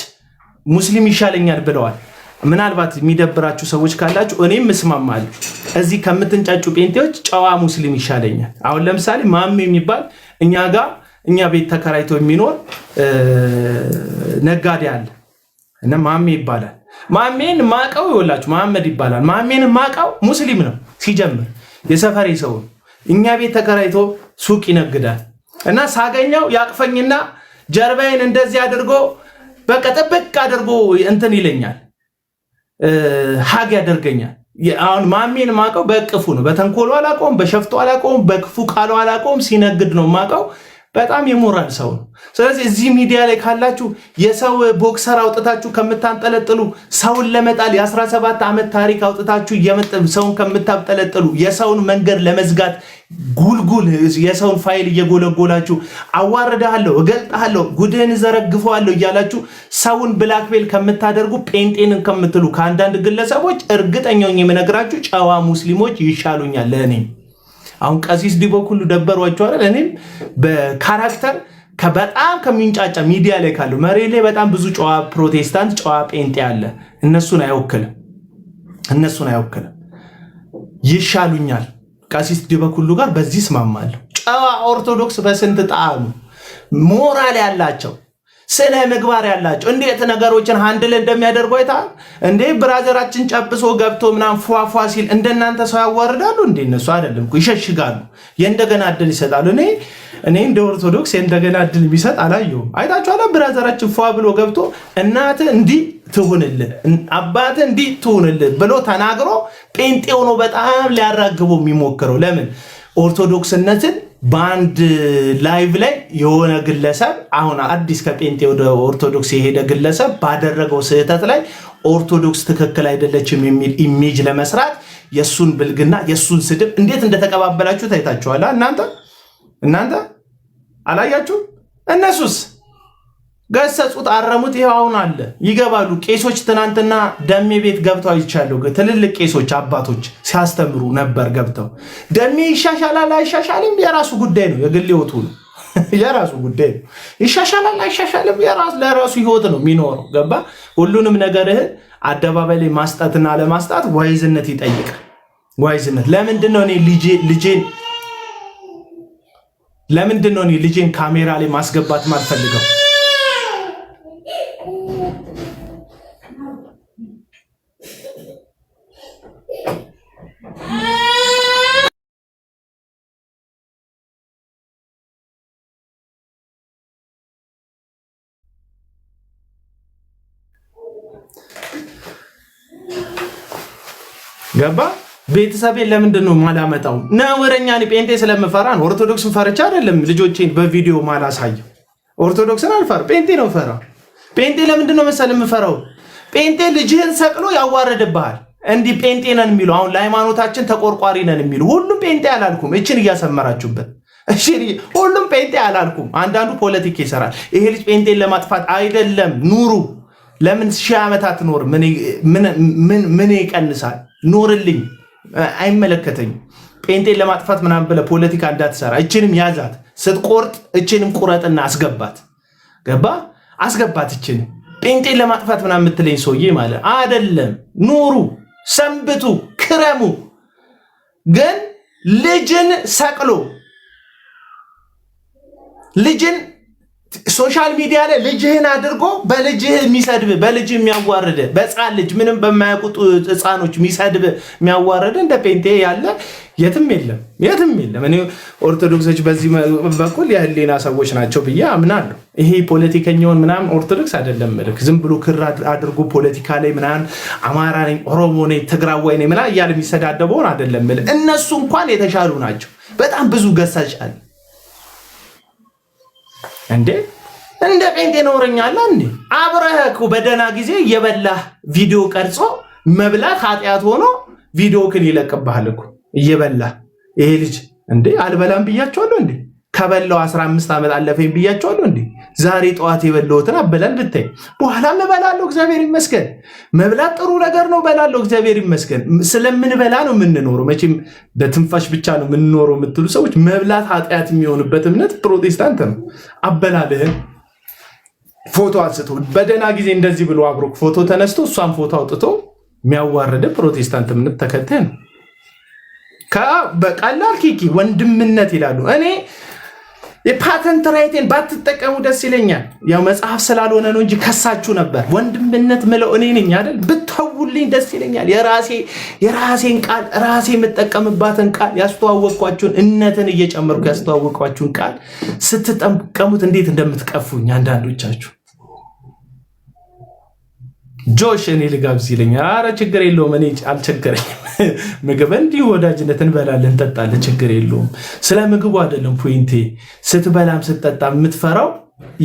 Speaker 1: ሙስሊም ይሻለኛል ብለዋል። ምናልባት የሚደብራችሁ ሰዎች ካላችሁ እኔም እስማማለሁ። እዚህ ከምትንጫጩ ጴንጤዎች ጨዋ ሙስሊም ይሻለኛል። አሁን ለምሳሌ ማሜ የሚባል እኛ ቤት ተከራይቶ የሚኖር ነጋዴ አለ እና ማሜ ይባላል። ማሜን ማቀው ይወላችሁ መሐመድ ይባላል። ማሜን ማቀው ሙስሊም ነው ሲጀምር፣ የሰፈሬ ሰው። እኛ ቤት ተከራይቶ ሱቅ ይነግዳል እና ሳገኘው ያቅፈኝና ጀርባዬን እንደዚህ አድርጎ በቃ ጥብቅ አድርጎ እንትን ይለኛል፣ ሀግ ያደርገኛል። አሁን ማሜን ማቀው በእቅፉ ነው። በተንኮሉ አላቀውም፣ በሸፍቶ አላቀውም፣ በክፉ ቃሉ አላቀውም። ሲነግድ ነው ማቀው። በጣም የሞራል ሰው ነው። ስለዚህ እዚህ ሚዲያ ላይ ካላችሁ የሰው ቦክሰር አውጥታችሁ ከምታንጠለጥሉ፣ ሰውን ለመጣል የ17 ዓመት ታሪክ አውጥታችሁ ሰውን ከምታንጠለጥሉ፣ የሰውን መንገድ ለመዝጋት ጉልጉል የሰውን ፋይል እየጎለጎላችሁ አዋርዳለሁ፣ እገልጣለሁ፣ ጉድህን ዘረግፈዋለሁ እያላችሁ ሰውን ብላክሜል ከምታደርጉ፣ ጴንጤን ከምትሉ ከአንዳንድ ግለሰቦች እርግጠኛው የምነግራችሁ ጨዋ ሙስሊሞች ይሻሉኛል ለእኔ። አሁን ቀሲስ ዲበኩሉ ደበሯቸው አይደል? እኔም በካራክተር በጣም ከሚንጫጫ ሚዲያ ላይ ካለው መሬት ላይ በጣም ብዙ ጨዋ ፕሮቴስታንት ጨዋ ጴንጤ አለ። እነሱን አይወክልም። ይሻሉኛል ቀሲስ ዲበኩሉ ጋር በዚህ እስማማለሁ። ጨዋ ኦርቶዶክስ በስንት ጣዕሙ ሞራል ያላቸው ስነ ምግባር ያላቸው እንዴት ነገሮችን ሃንድል እንደሚያደርጉ አይታል እንዴ? ብራዘራችን ጨብሶ ገብቶ ምናምን ፏፏ ሲል እንደናንተ ሰው ያዋርዳሉ እንዴ? እነሱ አይደለም እኮ ይሸሽጋሉ፣ የእንደገና እድል ይሰጣሉ። እኔ እንደ ኦርቶዶክስ የእንደገና እድል የሚሰጥ አላየሁም። አይታችኋል? ብራዘራችን ፏ ብሎ ገብቶ እናትህ እንዲህ ትሁንልህ፣ አባትህ እንዲህ ትሁንልህ ብሎ ተናግሮ ጴንጤው ነው በጣም ሊያራግበው የሚሞክረው። ለምን ኦርቶዶክስነትን በአንድ ላይቭ ላይ የሆነ ግለሰብ አሁን አዲስ ከጴንጤ ወደ ኦርቶዶክስ የሄደ ግለሰብ ባደረገው ስህተት ላይ ኦርቶዶክስ ትክክል አይደለችም የሚል ኢሜጅ ለመስራት የሱን ብልግና የሱን ስድብ እንዴት እንደተቀባበላችሁ ታይታችኋል። እናንተ አላያችሁ? እነሱስ ገሰጹት፣ አረሙት። ይሄው አሁን አለ ይገባሉ። ቄሶች ትናንትና ደሜ ቤት ገብተው አይቻለሁ። ትልልቅ ቄሶች አባቶች ሲያስተምሩ ነበር ገብተው። ደሜ ይሻሻላል አይሻሻልም የራሱ ጉዳይ ነው፣ የግል ህይወቱ ነው፣ የራሱ ጉዳይ ነው። ይሻሻላል አይሻሻልም ለራሱ ህይወት ነው የሚኖረው። ገባ? ሁሉንም ነገርህን አደባባይ ላይ ማስጣትና ለማስጣት ዋይዝነት ይጠይቃል። ዋይዝነት ለምንድነው እኔ ልጄን ካሜራ ላይ ማስገባት ማልፈልገው? ገባ? ቤተሰቤን ለምንድን ነው ማላመጣው? ነውረኛ ጴንጤ ስለምፈራ ነው። ኦርቶዶክስን ፈርቻ አይደለም ልጆቼን በቪዲዮ ማላሳየው። ኦርቶዶክስን አልፈራም፣ ጴንጤ ነው ፈራው። ጴንጤ ለምንድን ነው መሰል የምፈራው? ጴንጤ ልጅህን ሰቅሎ ያዋረድብሃል። እንዲህ ጴንጤ ነን የሚሉ አሁን ለሃይማኖታችን ተቆርቋሪ ነን የሚሉ ሁሉም ጴንጤ አላልኩም። እችን እያሰመራችሁበት እሺ፣ ሁሉም ጴንጤ አላልኩም። አንዳንዱ ፖለቲክ ይሰራል። ይሄ ልጅ ጴንጤን ለማጥፋት አይደለም። ኑሩ። ለምን 1000 ዓመታት ኖር? ምን ይቀንሳል? ኖርልኝ፣ አይመለከተኝም። ጴንጤን ለማጥፋት ምናምን ብለህ ፖለቲካ እንዳትሰራ። እችንም ያዛት። ስትቆርጥ እችንም ቁረጥና አስገባት። ገባ? አስገባት። እችን ጴንጤን ለማጥፋት ምናምን የምትለኝ ሰውዬ ማለት አይደለም። ኑሩ፣ ሰንብቱ፣ ክረሙ። ግን ልጅን ሰቅሎ ልጅን ሶሻል ሚዲያ ላይ ልጅህን አድርጎ በልጅህ የሚሰድብ በልጅህ የሚያዋርድ በሕፃን ልጅ ምንም በማያውቁት ሕፃኖች የሚሰድብ የሚያዋርድ እንደ ጴንጤ ያለ የትም የለም፣ የትም የለም። እኔ ኦርቶዶክሶች በዚህ በኩል የህሊና ሰዎች ናቸው ብዬ አምናለሁ። ይሄ ፖለቲከኛውን ምናምን ኦርቶዶክስ አይደለም ምልክ ዝም ብሎ ክር አድርጎ ፖለቲካ ላይ ምናምን አማራ ነኝ፣ ኦሮሞ ነኝ፣ ትግራዋይ ነኝ ምናምን እያለ የሚሰዳደበውን አይደለም ምልክ። እነሱ እንኳን የተሻሉ ናቸው። በጣም ብዙ ገሳጭ አለ እንዴ! እንደ ጴንጤ ኖረኛለ እንዴ? አብረህ በደና ጊዜ እየበላህ ቪዲዮ ቀርጾ መብላት ኃጢአት ሆኖ ቪዲዮ ክን ይለቅብሃል እኮ እየበላህ። ይሄ ልጅ እንዴ አልበላም ብያቸዋለሁ እንዴ? ከበላው 15 ዓመት አለፈኝ ብያቸዋለሁ እንዴ? ዛሬ ጠዋት የበላሁትን አበላል ብታይ በኋላም እበላለሁ። እግዚአብሔር ይመስገን። መብላት ጥሩ ነገር ነው። እበላለሁ፣ እግዚአብሔር ይመስገን። ስለምንበላ ነው የምንኖረው። መቼም በትንፋሽ ብቻ ነው የምንኖረው የምትሉ ሰዎች መብላት ኃጢአት የሚሆንበት እምነት ፕሮቴስታንት ነው። አበላልህን ፎቶ አንስቶ በደህና ጊዜ እንደዚህ ብሎ አብሮክ ፎቶ ተነስቶ እሷን ፎቶ አውጥቶ የሚያዋርድ ፕሮቴስታንት እምነት ተከታይ ነው። በቀላል ኪኪ ወንድምነት ይላሉ። እኔ የፓተንት ራይቴን ባትጠቀሙ ደስ ይለኛል። ያው መጽሐፍ ስላልሆነ ነው እንጂ ከሳችሁ ነበር። ወንድምነት ምለው እኔ ነኝ አይደል? ብትተውልኝ ደስ ይለኛል። የራሴን ቃል ራሴ የምጠቀምባትን ቃል ያስተዋወቅኳችሁን እነትን እየጨመርኩ ያስተዋወቅኳችሁን ቃል ስትጠቀሙት እንዴት እንደምትቀፉኝ አንዳንዶቻችሁ። ጆሽ እኔ ልጋብዝ ይለኛል። አረ ችግር የለውም፣ እኔ አልቸገረኝም። ምግብ እንዲሁ ወዳጅነት እንበላለን እንጠጣለን፣ ችግር የለውም። ስለ ምግቡ አይደለም ፖይንቴ። ስትበላም ስትጠጣ የምትፈራው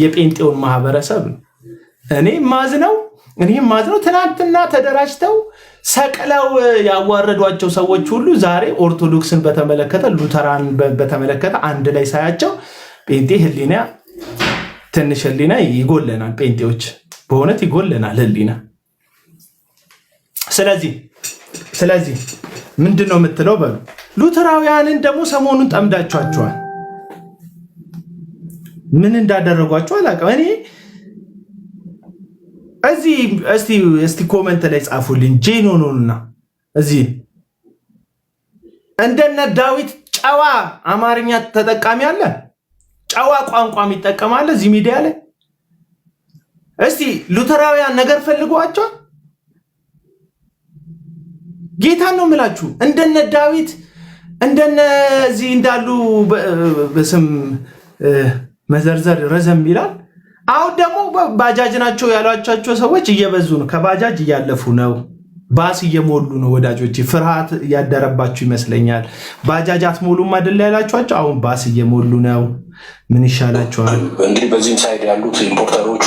Speaker 1: የጴንጤውን ማህበረሰብ ነው። እኔ ማዝነው ትናንትና ተደራጅተው ሰቅለው ያዋረዷቸው ሰዎች ሁሉ ዛሬ ኦርቶዶክስን በተመለከተ ሉተራን በተመለከተ አንድ ላይ ሳያቸው ጴንጤ ህሊና ትንሽ ህሊና ይጎለናል። ጴንጤዎች በእውነት ይጎለናል ህሊና። ስለዚህ ምንድን ነው የምትለው በሉ። ሉተራውያንን ደግሞ ሰሞኑን ጠምዳቸዋቸዋል። ምን እንዳደረጓቸው አላውቅም። እኔ እስቲ ኮመንት ላይ ጻፉልኝ። ጄኖኑና እዚህ እንደነ ዳዊት ጨዋ አማርኛ ተጠቃሚ አለ፣ ጨዋ ቋንቋም ይጠቀማል እዚህ ሚዲያ ላይ። እስቲ ሉተራውያን ነገር ፈልጓቸው ጌታን ነው የምላችሁ። እንደነ ዳዊት እንደነዚህ እንዳሉ በስም መዘርዘር ረዘም ይላል። አሁን ደግሞ ባጃጅ ናቸው ያሏቸው ሰዎች እየበዙ ነው። ከባጃጅ እያለፉ ነው። ባስ እየሞሉ ነው። ወዳጆች ፍርሃት እያደረባችሁ ይመስለኛል። ባጃጅ አትሞሉም አይደል ያላችኋቸው፣ አሁን ባስ እየሞሉ ነው። ምን ይሻላችኋል?
Speaker 2: እንግዲህ በዚህም ሳይድ ያሉት ኢምፖርተሮቹ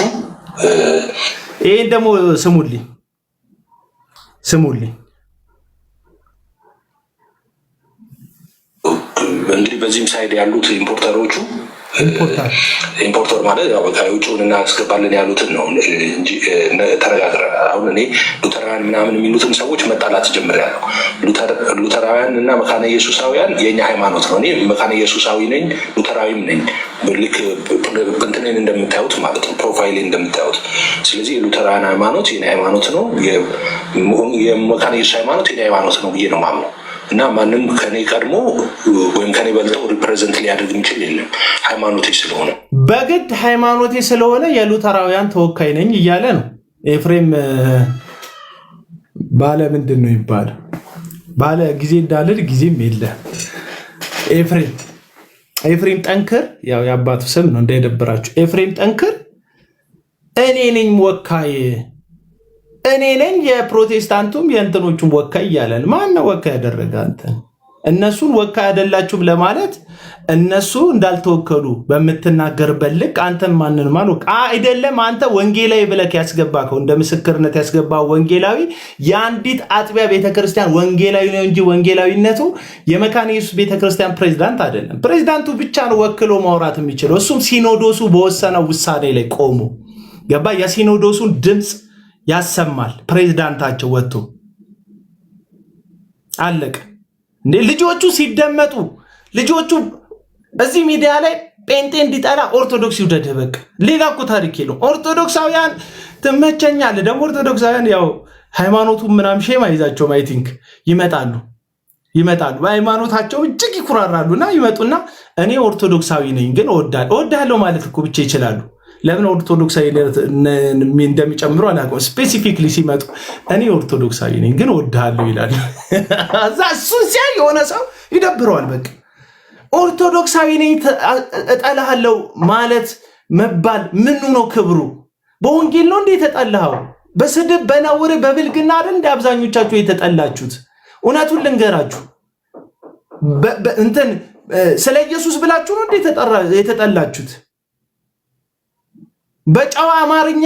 Speaker 1: ይሄን ደግሞ ስሙልኝ
Speaker 2: እንግዲህ በዚህም ሳይድ ያሉት ኢምፖርተሮቹ ኢምፖርተር ማለት ያው በቃ ውጭውን እናስገባለን ያሉትን ነው እንጂ ተረጋግረ። አሁን እኔ ሉተራውያን ምናምን የሚሉትን ሰዎች መጣላት ጀምሬያለሁ። ሉተራውያን እና መካነ ኢየሱሳውያን የኛ ሃይማኖት ነው። እኔ መካነ ኢየሱሳዊ ነኝ፣ ሉተራዊም ነኝ። ልክ እንትኔን እንደምታዩት ማለት ነው፣ ፕሮፋይሌ እንደምታዩት። ስለዚህ የሉተራውያን ሃይማኖት የኔ ሃይማኖት ነው፣ የመካነ ኢየሱስ ሃይማኖት የኔ ሃይማኖት ነው ብዬ ነው ማምነው። እና ማንም ከኔ ቀድሞ ወይም ከኔ በልጠው ሪፕሬዘንት ሊያደርግ የሚችል የለም። ሃይማኖቴ ስለሆነ
Speaker 1: በግድ ሃይማኖቴ ስለሆነ የሉተራውያን ተወካይ ነኝ እያለ ነው ኤፍሬም። ባለ ምንድን ነው ይባላል? ባለ ጊዜ እንዳልል ጊዜም የለ። ኤፍሬም ጠንክር፣ ያው የአባቱ ስም ነው እንዳይደብራችሁ። ኤፍሬም ጠንክር፣ እኔ ነኝ ወካይ፣ እኔ ነኝ የፕሮቴስታንቱም የእንትኖቹም ወካይ እያለን። ማነው ወካይ ያደረገ? አንተ እነሱን ወካይ አይደላችሁም ለማለት እነሱ እንዳልተወከሉ በምትናገርበት ልክ አንተም ማንን ማወቅ አይደለም። አንተ ወንጌላዊ ብለህ ያስገባከው እንደ ምስክርነት ያስገባው ወንጌላዊ የአንዲት አጥቢያ ቤተክርስቲያን ወንጌላዊ ነው እንጂ ወንጌላዊነቱ የመካነ ኢየሱስ ቤተክርስቲያን ፕሬዝዳንት አይደለም። ፕሬዝዳንቱ ብቻ ነው ወክሎ ማውራት የሚችለው። እሱም ሲኖዶሱ በወሰነው ውሳኔ ላይ ቆሞ ገባ የሲኖዶሱን ድምፅ ያሰማል። ፕሬዝዳንታቸው ወጥቶ አለቀ እንዴ። ልጆቹ ሲደመጡ ልጆቹ እዚህ ሚዲያ ላይ ጴንጤ እንዲጠላ ኦርቶዶክስ ይውደድ በቃ ሌላ እኮ ታሪክ የለውም። ኦርቶዶክሳውያን ትመቸኛል። ደግሞ ኦርቶዶክሳውያን ያው ሃይማኖቱ ምናምን ሼም አይዛቸውም። አይ ቲንክ ይመጣሉ በሃይማኖታቸው እጅግ ይኩራራሉና ይመጡና እኔ ኦርቶዶክሳዊ ነኝ ግን እወዳለሁ ማለት እኮ ብቻ ይችላሉ። ለምን ኦርቶዶክሳዊ እንደሚጨምሩ አላውቅም። ስፔሲፊክሊ ሲመጡ እኔ ኦርቶዶክሳዊ ነኝ ግን እወዳለሁ ይላሉ። እዛ እሱን ሲያይ የሆነ ሰው ይደብረዋል። በቃ ኦርቶዶክሳዊ ነኝ እጠላሃለሁ ማለት መባል ምኑ ነው ክብሩ? በወንጌል ነው እንዴ የተጠላኸው? በስድብ በነውር በብልግና አይደል እንደ አብዛኞቻችሁ የተጠላችሁት? እውነቱን ልንገራችሁ እንትን ስለ ኢየሱስ ብላችሁ ነው እንዴ የተጠላችሁት? በጨዋ አማርኛ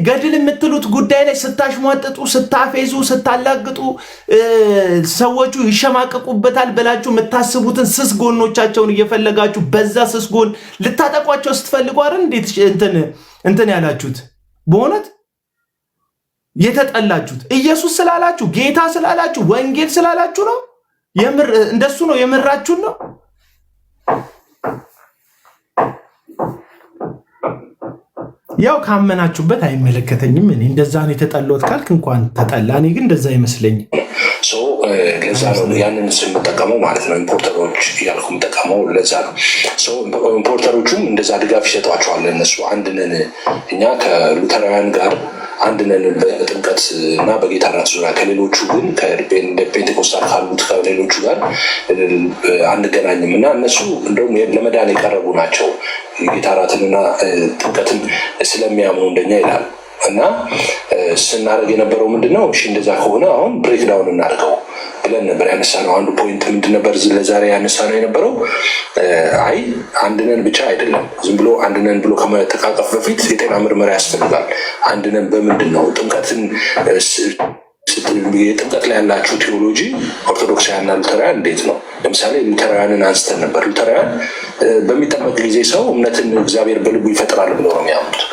Speaker 1: ገድል የምትሉት ጉዳይ ላይ ስታሽሟጥጡ፣ ስታፌዙ፣ ስታላግጡ ሰዎቹ ይሸማቀቁበታል ብላችሁ የምታስቡትን ስስ ጎኖቻቸውን እየፈለጋችሁ በዛ ስስ ጎን ልታጠቋቸው ስትፈልጉ አይደል እንዴት እንትን ያላችሁት? በእውነት የተጠላችሁት ኢየሱስ ስላላችሁ፣ ጌታ ስላላችሁ፣ ወንጌል ስላላችሁ ነው። የምር እንደሱ ነው የምራችሁን ነው። ያው ካመናችሁበት አይመለከተኝም። እኔ እንደዛ ነው የተጠላሁት ካልክ እንኳን ተጠላ። እኔ ግን እንደዛ አይመስለኝም።
Speaker 2: ለዛ ነው ያንን ስንጠቀመው ማለት ነው። ኢምፖርተሮች እያልኩ የምጠቀመው ለዛ ነው። ኢምፖርተሮቹም እንደዛ ድጋፍ ይሰጧቸዋል። እነሱ አንድነን እኛ ከሉተራውያን ጋር አንድነን በጥምቀት እና በጌታ ራት ዙሪያ ከሌሎቹ ግን ፔንቴኮስታል ካሉት ከሌሎቹ ጋር አንገናኝም እና እነሱ እንደውም ለመዳን የቀረቡ ናቸው። የጌታ ራትንና ጥምቀትን ስለሚያምኑ እንደኛ ይላል እና ስናደርግ የነበረው ምንድነው? እሺ እንደዛ ከሆነ አሁን ብሬክዳውን እናድርገው ብለን ነበር ያነሳነው። አንዱ ፖይንት ምንድን ነበር ለዛሬ ያነሳነው የነበረው? አይ አንድነን ብቻ አይደለም። ዝም ብሎ አንድነን ብሎ ከመጠቃቀፍ በፊት የጤና ምርመራ ያስፈልጋል። አንድነን በምንድን ነው? ጥምቀትን የጥምቀት ላይ ያላችሁ ቴዎሎጂ ኦርቶዶክሳውያንና ሉተራውያን እንዴት ነው? ለምሳሌ ሉተራውያንን አንስተን ነበር። ሉተራውያን በሚጠመቅ ጊዜ ሰው እምነትን እግዚአብሔር በልቡ ይፈጥራል ብለው ነው የሚያምኑት።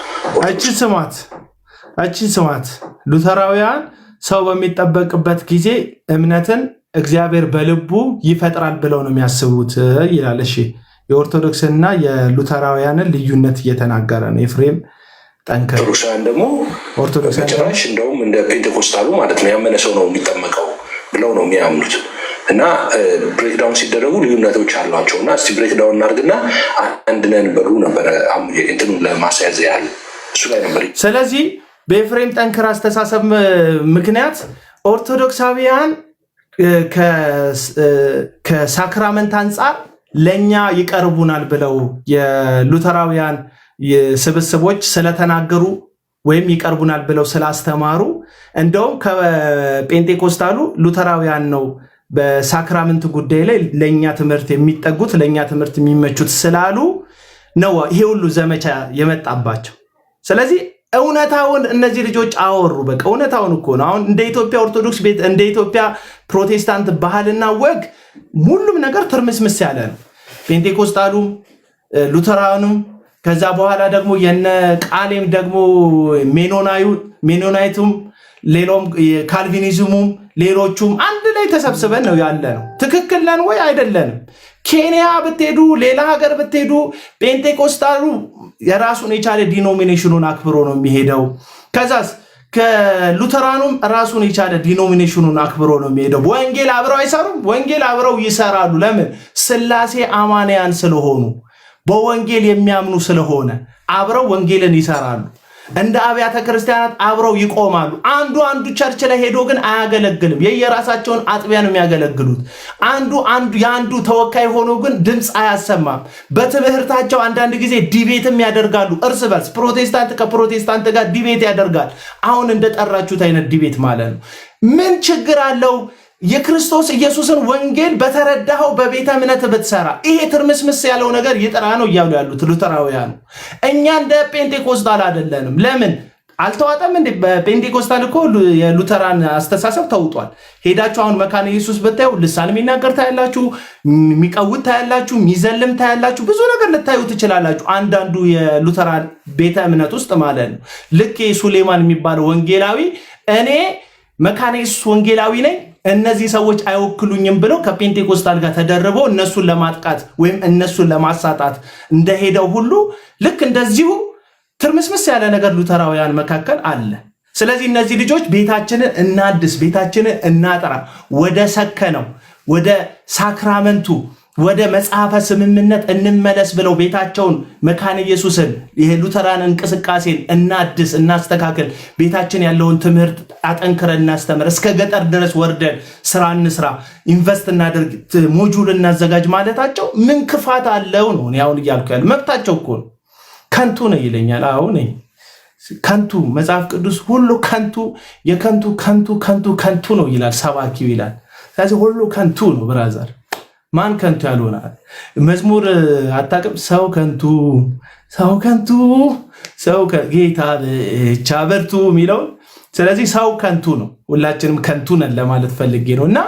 Speaker 1: እችን ስማት ሉተራውያን ሰው በሚጠበቅበት ጊዜ እምነትን እግዚአብሔር በልቡ ይፈጥራል ብለው ነው የሚያስቡት ይላል። እሺ የኦርቶዶክስና የሉተራውያንን ልዩነት እየተናገረ ነው ኤፍሬም ጠንከር።
Speaker 2: ኦርቶዶክሳውያን ደግሞ ጭራሽ እንደውም እንደ ፔንቴኮስታሉ ማለት ነው ያመነ ሰው ነው የሚጠመቀው ብለው ነው የሚያምኑት። እና ብሬክዳውን ሲደረጉ ልዩነቶች አሏቸው እና እስቲ ብሬክዳውን እናድርግና አንድ ነን በሉ ነበረ እንትኑን ለማስያዝ ያህል እሱ ላይ ነበር።
Speaker 1: ስለዚህ በኤፍሬም ጠንክር አስተሳሰብ ምክንያት ኦርቶዶክሳውያን ከሳክራመንት አንጻር ለእኛ ይቀርቡናል ብለው የሉተራውያን ስብስቦች ስለተናገሩ ወይም ይቀርቡናል ብለው ስላስተማሩ እንደውም ከጴንጤኮስታሉ ሉተራውያን ነው በሳክራመንት ጉዳይ ላይ ለእኛ ትምህርት የሚጠጉት ለእኛ ትምህርት የሚመቹት ስላሉ ነው ይሄ ሁሉ ዘመቻ የመጣባቸው። ስለዚህ እውነታውን እነዚህ ልጆች አወሩ። በቃ እውነታውን እኮ ነው። አሁን እንደ ኢትዮጵያ ኦርቶዶክስ ቤት እንደ ኢትዮጵያ ፕሮቴስታንት ባህልና ወግ ሁሉም ነገር ትርምስምስ ያለ ነው። ፔንቴኮስታሉም ሉተራኑም ከዛ በኋላ ደግሞ የነ ቃሌም ደግሞ ሜኖናይቱም ሌሎም ካልቪኒዝሙም ሌሎቹም አንድ ላይ ተሰብስበን ነው ያለ ነው። ትክክል ነን ወይ አይደለንም? ኬንያ ብትሄዱ ሌላ ሀገር ብትሄዱ ፔንቴኮስታሉ የራሱን የቻለ ዲኖሚኔሽኑን አክብሮ ነው የሚሄደው። ከዛስ ከሉተራኑም ራሱን የቻለ ዲኖሚኔሽኑን አክብሮ ነው የሚሄደው። ወንጌል አብረው አይሰሩም? ወንጌል አብረው ይሰራሉ። ለምን? ስላሴ አማንያን ስለሆኑ በወንጌል የሚያምኑ ስለሆነ አብረው ወንጌልን ይሰራሉ። እንደ አብያተ ክርስቲያናት አብረው ይቆማሉ። አንዱ ቸርች ላይ ሄዶ ግን አያገለግልም። የየራሳቸውን አጥቢያ ነው የሚያገለግሉት። የአንዱ ተወካይ ሆኖ ግን ድምፅ አያሰማም። በትምህርታቸው አንዳንድ ጊዜ ዲቤትም ያደርጋሉ እርስ በርስ። ፕሮቴስታንት ከፕሮቴስታንት ጋር ዲቤት ያደርጋል። አሁን እንደጠራችሁት አይነት ዲቤት ማለት ነው። ምን ችግር አለው? የክርስቶስ ኢየሱስን ወንጌል በተረዳኸው በቤተ እምነት ብትሰራ ይሄ ትርምስምስ ያለው ነገር ይጥራ ነው እያሉ ያሉት ሉተራውያኑ። እኛ እንደ ጴንጤኮስታል አይደለንም። ለምን አልተዋጠም እንዴ? በጴንጤኮስታል እኮ የሉተራን አስተሳሰብ ተውጧል። ሄዳችሁ አሁን መካነ ኢየሱስ ብታዩ ልሳን የሚናገር ታያላችሁ፣ የሚቀውት ታያላችሁ፣ የሚዘልም ታያላችሁ፣ ብዙ ነገር ልታዩ ትችላላችሁ። አንዳንዱ የሉተራን ቤተ እምነት ውስጥ ማለት ነው። ልክ ሱሌማን የሚባለው ወንጌላዊ እኔ መካነ ኢየሱስ ወንጌላዊ ነኝ እነዚህ ሰዎች አይወክሉኝም ብለው ከጴንጤኮስታል ጋር ተደርበው እነሱን ለማጥቃት ወይም እነሱን ለማሳጣት እንደሄደው ሁሉ ልክ እንደዚሁ ትርምስምስ ያለ ነገር ሉተራውያን መካከል አለ። ስለዚህ እነዚህ ልጆች ቤታችንን እናድስ፣ ቤታችንን እናጠራ፣ ወደ ሰከነው ወደ ሳክራመንቱ ወደ መጽሐፈ ስምምነት እንመለስ ብለው ቤታቸውን መካነ ኢየሱስን ይሄ ሉተራን እንቅስቃሴን እናድስ፣ እናስተካከል፣ ቤታችን ያለውን ትምህርት አጠንክረን እናስተምር፣ እስከ ገጠር ድረስ ወርደን ስራ እንስራ፣ ኢንቨስት እናደርግ፣ ሞጁል እናዘጋጅ ማለታቸው ምን ክፋት አለው ነው? አሁን እያልኩ ያለ መብታቸው እኮ ነው። ከንቱ ነው ይለኛል። አሁን ከንቱ መጽሐፍ ቅዱስ ሁሉ ከንቱ የከንቱ ከንቱ ከንቱ ከንቱ ነው ይላል ሰባኪው ይላል። ስለዚህ ሁሉ ከንቱ ነው ብራዘር። ማን ከንቱ ያልሆናል? መዝሙር አታውቅም? ሰው ከንቱ ሰው ከንቱ ሰው ጌታ ብቻ በርቱ የሚለውን። ስለዚህ ሰው ከንቱ ነው፣ ሁላችንም ከንቱ ነን ለማለት ፈልጌ ነው። እና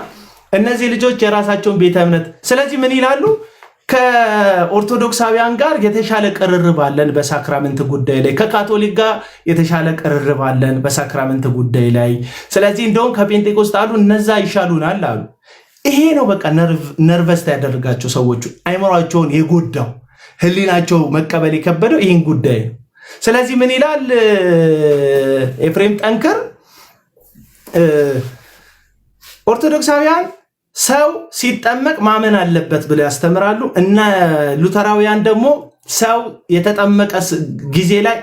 Speaker 1: እነዚህ ልጆች የራሳቸውን ቤተ እምነት ስለዚህ ምን ይላሉ? ከኦርቶዶክሳውያን ጋር የተሻለ ቅርርብ አለን በሳክራመንት ጉዳይ ላይ፣ ከካቶሊክ ጋር የተሻለ ቅርርብ አለን በሳክራመንት ጉዳይ ላይ። ስለዚህ እንደውም ከጴንጤኮስታሉ እነዛ ይሻሉናል አሉ። ይሄ ነው በቃ ነርቨስ ያደረጋቸው ሰዎቹ፣ አይምሯቸውን የጎዳው ህሊናቸው መቀበል የከበደው ይህን ጉዳይ ነው። ስለዚህ ምን ይላል ኤፍሬም ጠንክር? ኦርቶዶክሳውያን ሰው ሲጠመቅ ማመን አለበት ብለው ያስተምራሉ እና ሉተራውያን ደግሞ ሰው የተጠመቀ ጊዜ ላይ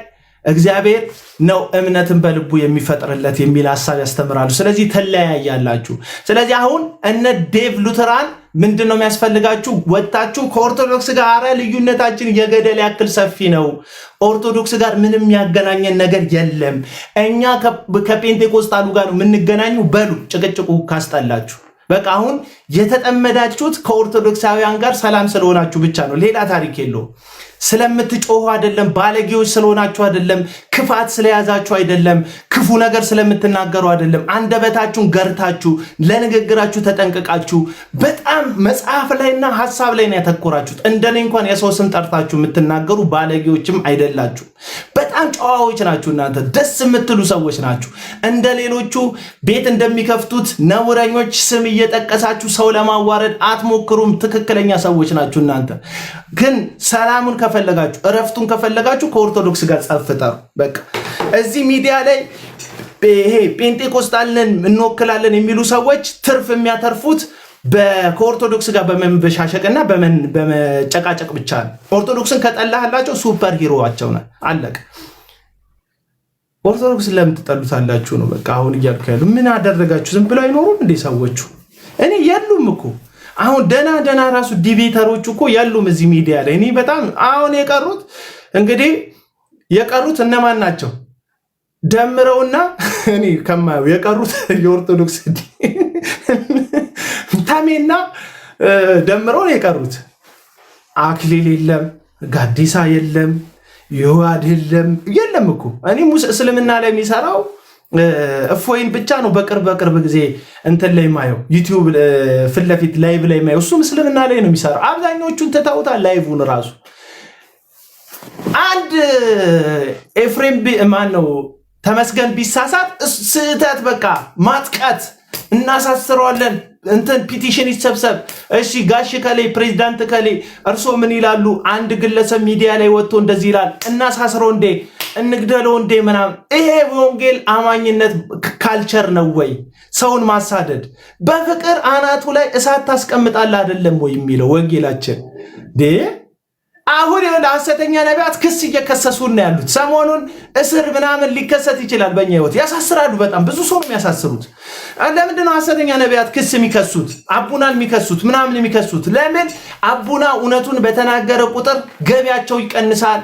Speaker 1: እግዚአብሔር ነው እምነትን በልቡ የሚፈጥርለት የሚል ሐሳብ ያስተምራሉ። ስለዚህ ተለያያላችሁ። ስለዚህ አሁን እነ ዴቭ ሉተራን ምንድነው የሚያስፈልጋችሁ? ወጣችሁ ከኦርቶዶክስ ጋር አረ ልዩነታችን የገደል ያክል ሰፊ ነው፣ ኦርቶዶክስ ጋር ምንም ያገናኘን ነገር የለም፣ እኛ ከጴንጤኮስታሉ ጋር ነው የምንገናኙ በሉ። ጭቅጭቁ ካስጠላችሁ በቃ አሁን የተጠመዳችሁት ከኦርቶዶክሳውያን ጋር ሰላም ስለሆናችሁ ብቻ ነው። ሌላ ታሪክ የለውም። ስለምትጮሁ አይደለም፣ ባለጌዎች ስለሆናችሁ አይደለም፣ ክፋት ስለያዛችሁ አይደለም፣ ክፉ ነገር ስለምትናገሩ አይደለም። አንደበታችሁን ገርታችሁ ለንግግራችሁ ተጠንቅቃችሁ በጣም መጽሐፍ ላይና ሐሳብ ላይ ነው ያተኮራችሁት። እንደኔ እንኳን የሰው ስም ጠርታችሁ የምትናገሩ ባለጌዎችም አይደላችሁ። በጣም ጨዋዎች ናችሁ። እናንተ ደስ የምትሉ ሰዎች ናችሁ። እንደ ሌሎቹ ቤት እንደሚከፍቱት ነውረኞች ስም እየጠቀሳችሁ ሰው ለማዋረድ አትሞክሩም። ትክክለኛ ሰዎች ናችሁ። እናንተ ግን ሰላሙን ከፈለጋችሁ እረፍቱን ከፈለጋችሁ ከኦርቶዶክስ ጋር ጸፍጠሩ። በቃ እዚህ ሚዲያ ላይ ይሄ ጴንጤኮስታልን እንወክላለን የሚሉ ሰዎች ትርፍ የሚያተርፉት ከኦርቶዶክስ ጋር በመበሻሸቅና በመጨቃጨቅ ብቻ ነው። ኦርቶዶክስን ከጠላህላቸው ሱፐር ሂሮዋቸው ነው። አለቀ። ኦርቶዶክስን ለምን ትጠሉታላችሁ ነው በቃ አሁን እያልኩ ያሉ። ምን አደረጋችሁ? ዝም ብለው አይኖሩም እንዴ ሰዎቹ? እኔ የሉም እኮ አሁን ደና ራሱ ዲቤተሮች እኮ የሉም እዚህ ሚዲያ ላይ። እኔ በጣም አሁን የቀሩት እነማን ናቸው? ደምረውና እኔ ከማየው የቀሩት የኦርቶዶክስ ታሜና ደምረው ነው የቀሩት። አክሊል የለም፣ ጋዲሳ የለም፣ ይዋድ የለም እኮ። እኔ እስልምና ላይ የሚሰራው እፎይን ብቻ ነው በቅርብ ጊዜ እንትን ላይ ማየው ዩቲዩብ ፊት ለፊት ላይቭ ላይ ማየው። እሱ እስልምና ላይ ነው የሚሰራው። አብዛኞቹን ትተውታል ላይቭን ራሱ። አንድ ኤፍሬም ማን ነው ተመስገን ቢሳሳት ስህተት በቃ ማጥቃት እናሳስረዋለን፣ እንትን ፒቲሽን ይሰብሰብ። እሺ ጋሽ ከሌ ፕሬዝዳንት ከሌ እርሶ ምን ይላሉ? አንድ ግለሰብ ሚዲያ ላይ ወጥቶ እንደዚህ ይላል፣ እናሳስረው እንዴ እንግደለው እንዴ ምናምን። ይሄ ወንጌል አማኝነት ካልቸር ነው ወይ? ሰውን ማሳደድ በፍቅር አናቱ ላይ እሳት ታስቀምጣለህ አይደለም ወይ የሚለው ወንጌላችን? አሁን የሆነ ሐሰተኛ ነቢያት ክስ እየከሰሱ ነው ያሉት። ሰሞኑን እስር ምናምን ሊከሰት ይችላል። በእኛ ህይወት ያሳስራሉ። በጣም ብዙ ሰው ነው የሚያሳስሩት። ለምንድን ነው ሐሰተኛ ነቢያት ክስ የሚከሱት? አቡናን የሚከሱት ምናምን የሚከሱት ለምን? አቡና እውነቱን በተናገረ ቁጥር ገቢያቸው ይቀንሳል፣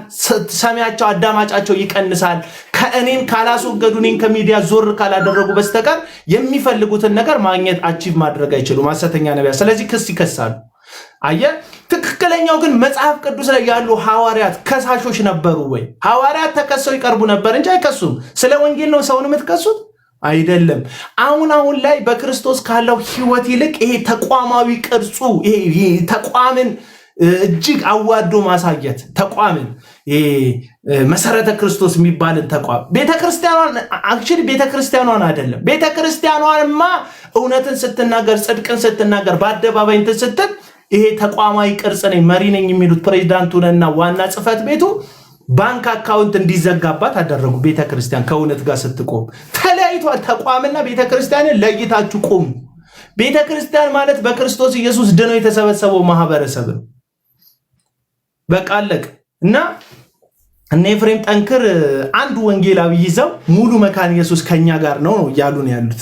Speaker 1: ሰሚያቸው አዳማጫቸው ይቀንሳል። ከእኔን ካላስወገዱ እኔን ከሚዲያ ዞር ካላደረጉ በስተቀር የሚፈልጉትን ነገር ማግኘት አቺቭ ማድረግ አይችሉም ሐሰተኛ ነቢያት። ስለዚህ ክስ ይከሳሉ። አየ ትክክለኛው ግን መጽሐፍ ቅዱስ ላይ ያሉ ሐዋርያት ከሳሾች ነበሩ ወይ? ሐዋርያት ተከሰው ይቀርቡ ነበር እንጂ አይከሱም። ስለ ወንጌል ነው ሰውን የምትከሱት አይደለም። አሁን ላይ በክርስቶስ ካለው ህይወት ይልቅ ይሄ ተቋማዊ ቅርጹ ይሄ ተቋምን እጅግ አዋዶ ማሳየት ተቋምን መሰረተ ክርስቶስ የሚባልን ተቋም ቤተክርስቲያኗን አይደለም። ቤተክርስቲያኗንማ እውነትን ስትናገር ጽድቅን ስትናገር በአደባባይ እንትን ስትል ይሄ ተቋማዊ ቅርጽ ነኝ መሪ ነኝ የሚሉት ፕሬዝዳንቱንና ዋና ጽህፈት ቤቱ ባንክ አካውንት እንዲዘጋባት አደረጉ። ቤተክርስቲያን ከእውነት ጋር ስትቆም ተለያይቷል። ተቋምና ቤተክርስቲያንን ለይታችሁ ቆሙ። ቤተክርስቲያን ማለት በክርስቶስ ኢየሱስ ድነው የተሰበሰበው ማህበረሰብ ነው። በቃ አለቅ እና እነ ኤፍሬም ጠንክር አንዱ ወንጌላዊ ይዘው ሙሉ መካነ ኢየሱስ ከኛ ጋር ነው እያሉ ነው ያሉት።